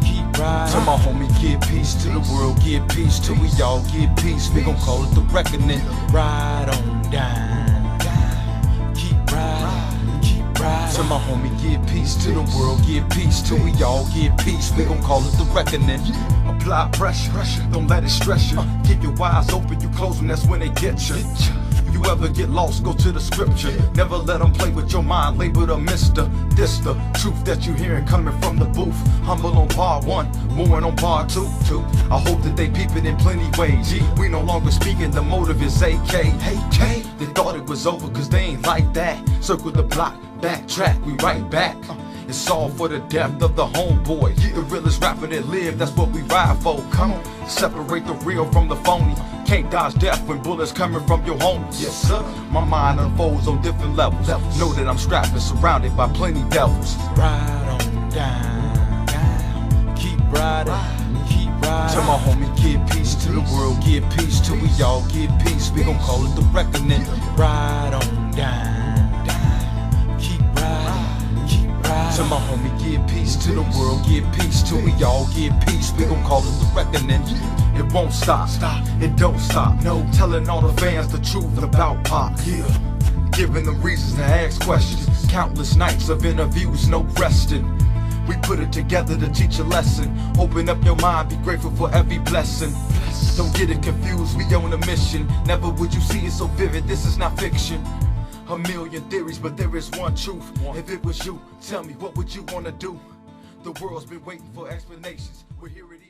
keep riding. Till my homie get peace, till the world get peace, till we all get peace. We gon' call it the reckoning. Ride on down, down. Keep riding, keep riding. Till my homie get peace, till the world get peace, till we all get peace. We gon' call it the reckoning. Apply pressure, don't let it stress you. Keep your eyes open, you close them, that's when they get you. You ever get lost, go to the scripture. Never let them play with your mind, label a mister. This the truth that you hearing coming from the booth. Humble on part 1, mooring on part 2. I hope that they peep it in plenty ways. We no longer speaking, the motive is AK. They thought it was over cause they ain't like that. Circle the block, backtrack, we right back. It's all for the death of the homeboy. The realest rapper that live, that's what we ride for. Come on, separate the real from the phony. Can't dodge death when bullets coming from your homies. Yes, sir. My mind unfolds on different levels. Know that I'm strapped and surrounded by plenty devils. Ride on down, down. Keep riding, keep riding. Till my homie get peace, till the world get peace, till we all get peace. We gon' call it the reckoning. Ride on down, down. Keep riding, keep riding. Till my homie get peace, till the world get peace, till we all get peace. We gon' call it the reckoning. It won't stop, it don't stop. No, telling all the fans the truth about Pac. Yeah, giving them reasons to ask questions. Countless nights of interviews, no resting. We put it together to teach a lesson. Open up your mind, be grateful for every blessing. Don't get it confused, we on a mission. Never would you see it so vivid, this is not fiction. A million theories, but there is one truth. If it was you, tell me, what would you wanna do? The world's been waiting for explanations. We're here it is.